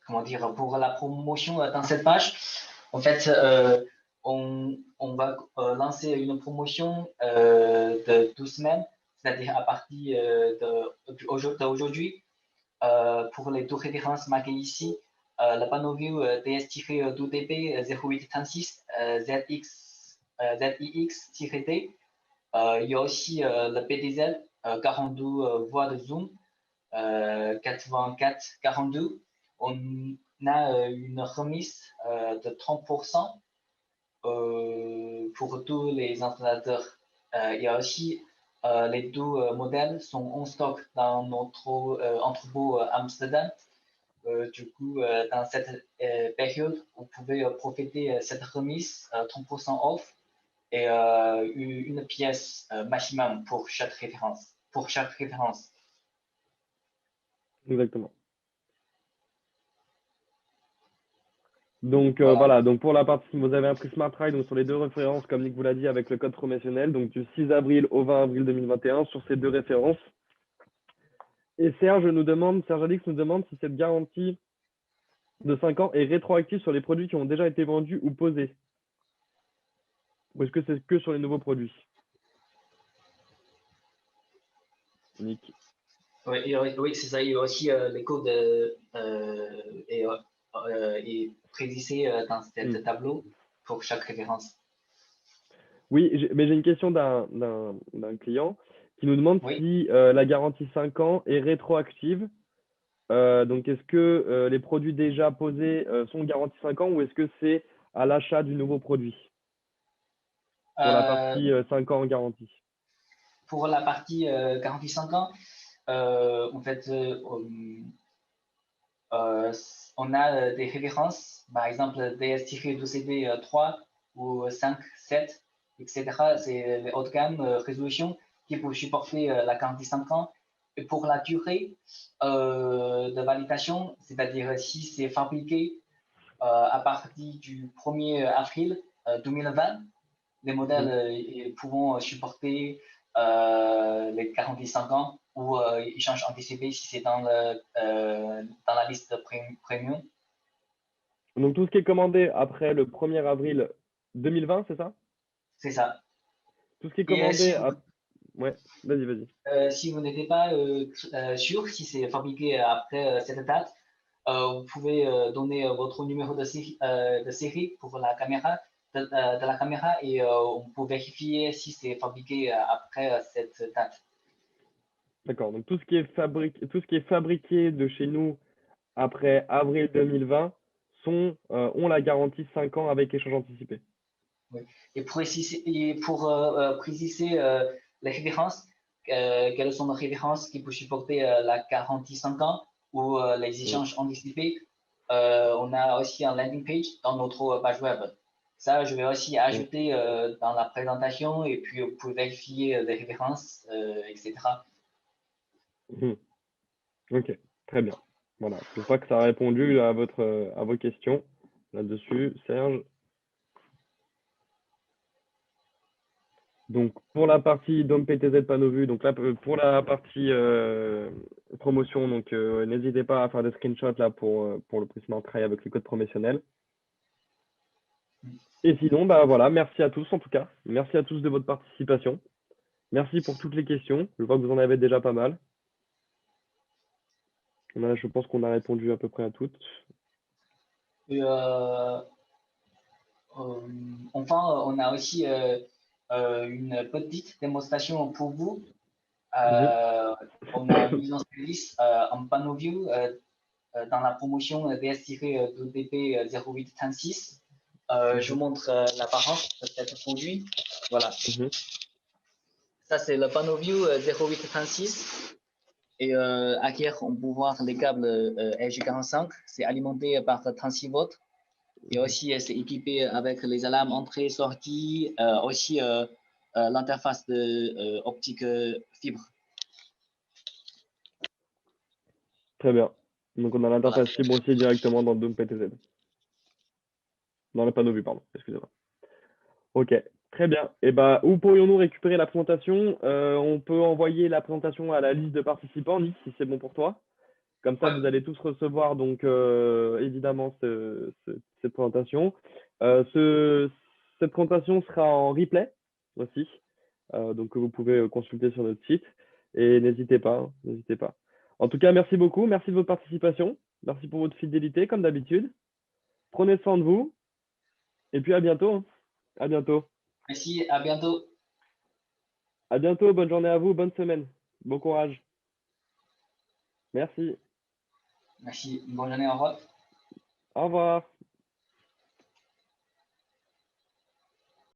comment dire, pour la promotion dans cette page, en fait, on va lancer une promotion de 12 semaines, c'est-à-dire à partir d'aujourd'hui, pour les deux références marquées ici, la panneau view DS-2TP 0836 ZIX-T. Il y a aussi le PTZ 42 voies de zoom 84-42. On a une remise de 30% pour tous les installateurs. Il y a aussi les deux modèles sont en stock dans notre entrepôt Amsterdam. Du coup, dans cette période, vous pouvez profiter de cette remise 30% off et une pièce maximum pour chaque référence. Exactement. Donc voilà, donc pour la partie, vous avez un prix Smart Ride donc sur les deux références, comme Nick vous l'a dit, avec le code promotionnel, donc du 6 avril au 20 avril 2021 sur ces deux références. Et Serge Alix nous demande si cette garantie de 5 ans est rétroactive sur les produits qui ont déjà été vendus ou posés. Ou est-ce que c'est que sur les nouveaux produits? Nick. Oui, c'est ça. Il y a aussi les codes et précisés dans ce tableau pour chaque référence. Oui, mais j'ai une question d'un client qui nous demande si la garantie 5 ans est rétroactive. Donc, est-ce que les produits déjà posés sont garantis 5 ans ou est-ce que c'est à l'achat du nouveau produit? Pour la partie 5 ans en garantie. Pour la partie garantie 5 ans, en fait, on a des références, par exemple DS-2CP 3 ou 5, 7. etc. C'est les haut de gamme résolution qui peut supporter la garantie 5 ans. Et pour la durée de validation, c'est-à-dire si c'est fabriqué à partir du 1er avril 2020, les modèles pouvant supporter les garanties 5 ans ou échange anticipé si c'est dans la liste premium. Donc, tout ce qui est commandé après le 1er avril 2020, c'est ça? C'est ça. Tout ce qui est Et commandé à... Ouais, vas-y, vas-y. si vous n'êtes pas sûr si c'est fabriqué après cette date, vous pouvez donner votre numéro de série pour la caméra, de la caméra et on peut vérifier si c'est fabriqué après cette date. D'accord. Donc, tout ce qui est fabriqué de chez nous après avril 2020 ont la garantie 5 ans avec échange anticipé. Oui. Et pour préciser les références, quelles sont les références qui peuvent supporter la garantie 5 ans ou les échanges anticipés, on a aussi un landing page dans notre page web. Ça, je vais aussi ajouter dans la présentation et puis vous pouvez vérifier les références, etc. Ok, très bien. Voilà, j'espère que ça a répondu à vos questions là-dessus, Serge. Donc, pour la partie Dom PTZ Panovu, donc là, pour la partie promotion, donc n'hésitez pas à faire des screenshots là pour le précédent travail avec les codes promotionnels. Et sinon, bah voilà, merci à tous en tout cas. Merci à tous de votre participation. Merci pour toutes les questions. Je vois que vous en avez déjà pas mal. Je pense qu'on a répondu à peu près à toutes. Et, enfin, on a aussi une petite démonstration pour vous. On a mis en service un panneau view dans la promotion DS-2DP 0836. Je vous montre l'apparence de cet produit. Voilà. Ça, c'est le panneau view 0836. Et à l'arrière, on peut voir les câbles RJ45. C'est alimenté par 36 volts. Et aussi, c'est équipé avec les alarmes entrée-sortie, aussi l'interface de optique fibre. Très bien. Donc, on a l'interface fibre aussi directement dans Dome PTZ. Dans le panneau vu, pardon. Excusez-moi. Ok, très bien. Et bah, où pourrions-nous récupérer la présentation? On peut envoyer la présentation à la liste de participants, Nick, si c'est bon pour toi. Comme ça, vous allez tous recevoir donc évidemment cette présentation. Cette présentation sera en replay aussi, donc vous pouvez consulter sur notre site. Et n'hésitez pas, hein, n'hésitez pas. En tout cas, merci beaucoup, merci de votre participation, merci pour votre fidélité comme d'habitude. Prenez soin de vous et puis à bientôt. Hein. À bientôt. Merci, à bientôt. À bientôt, bonne journée à vous, bonne semaine. Bon courage. Merci. Merci, bonne journée, au revoir. Au revoir.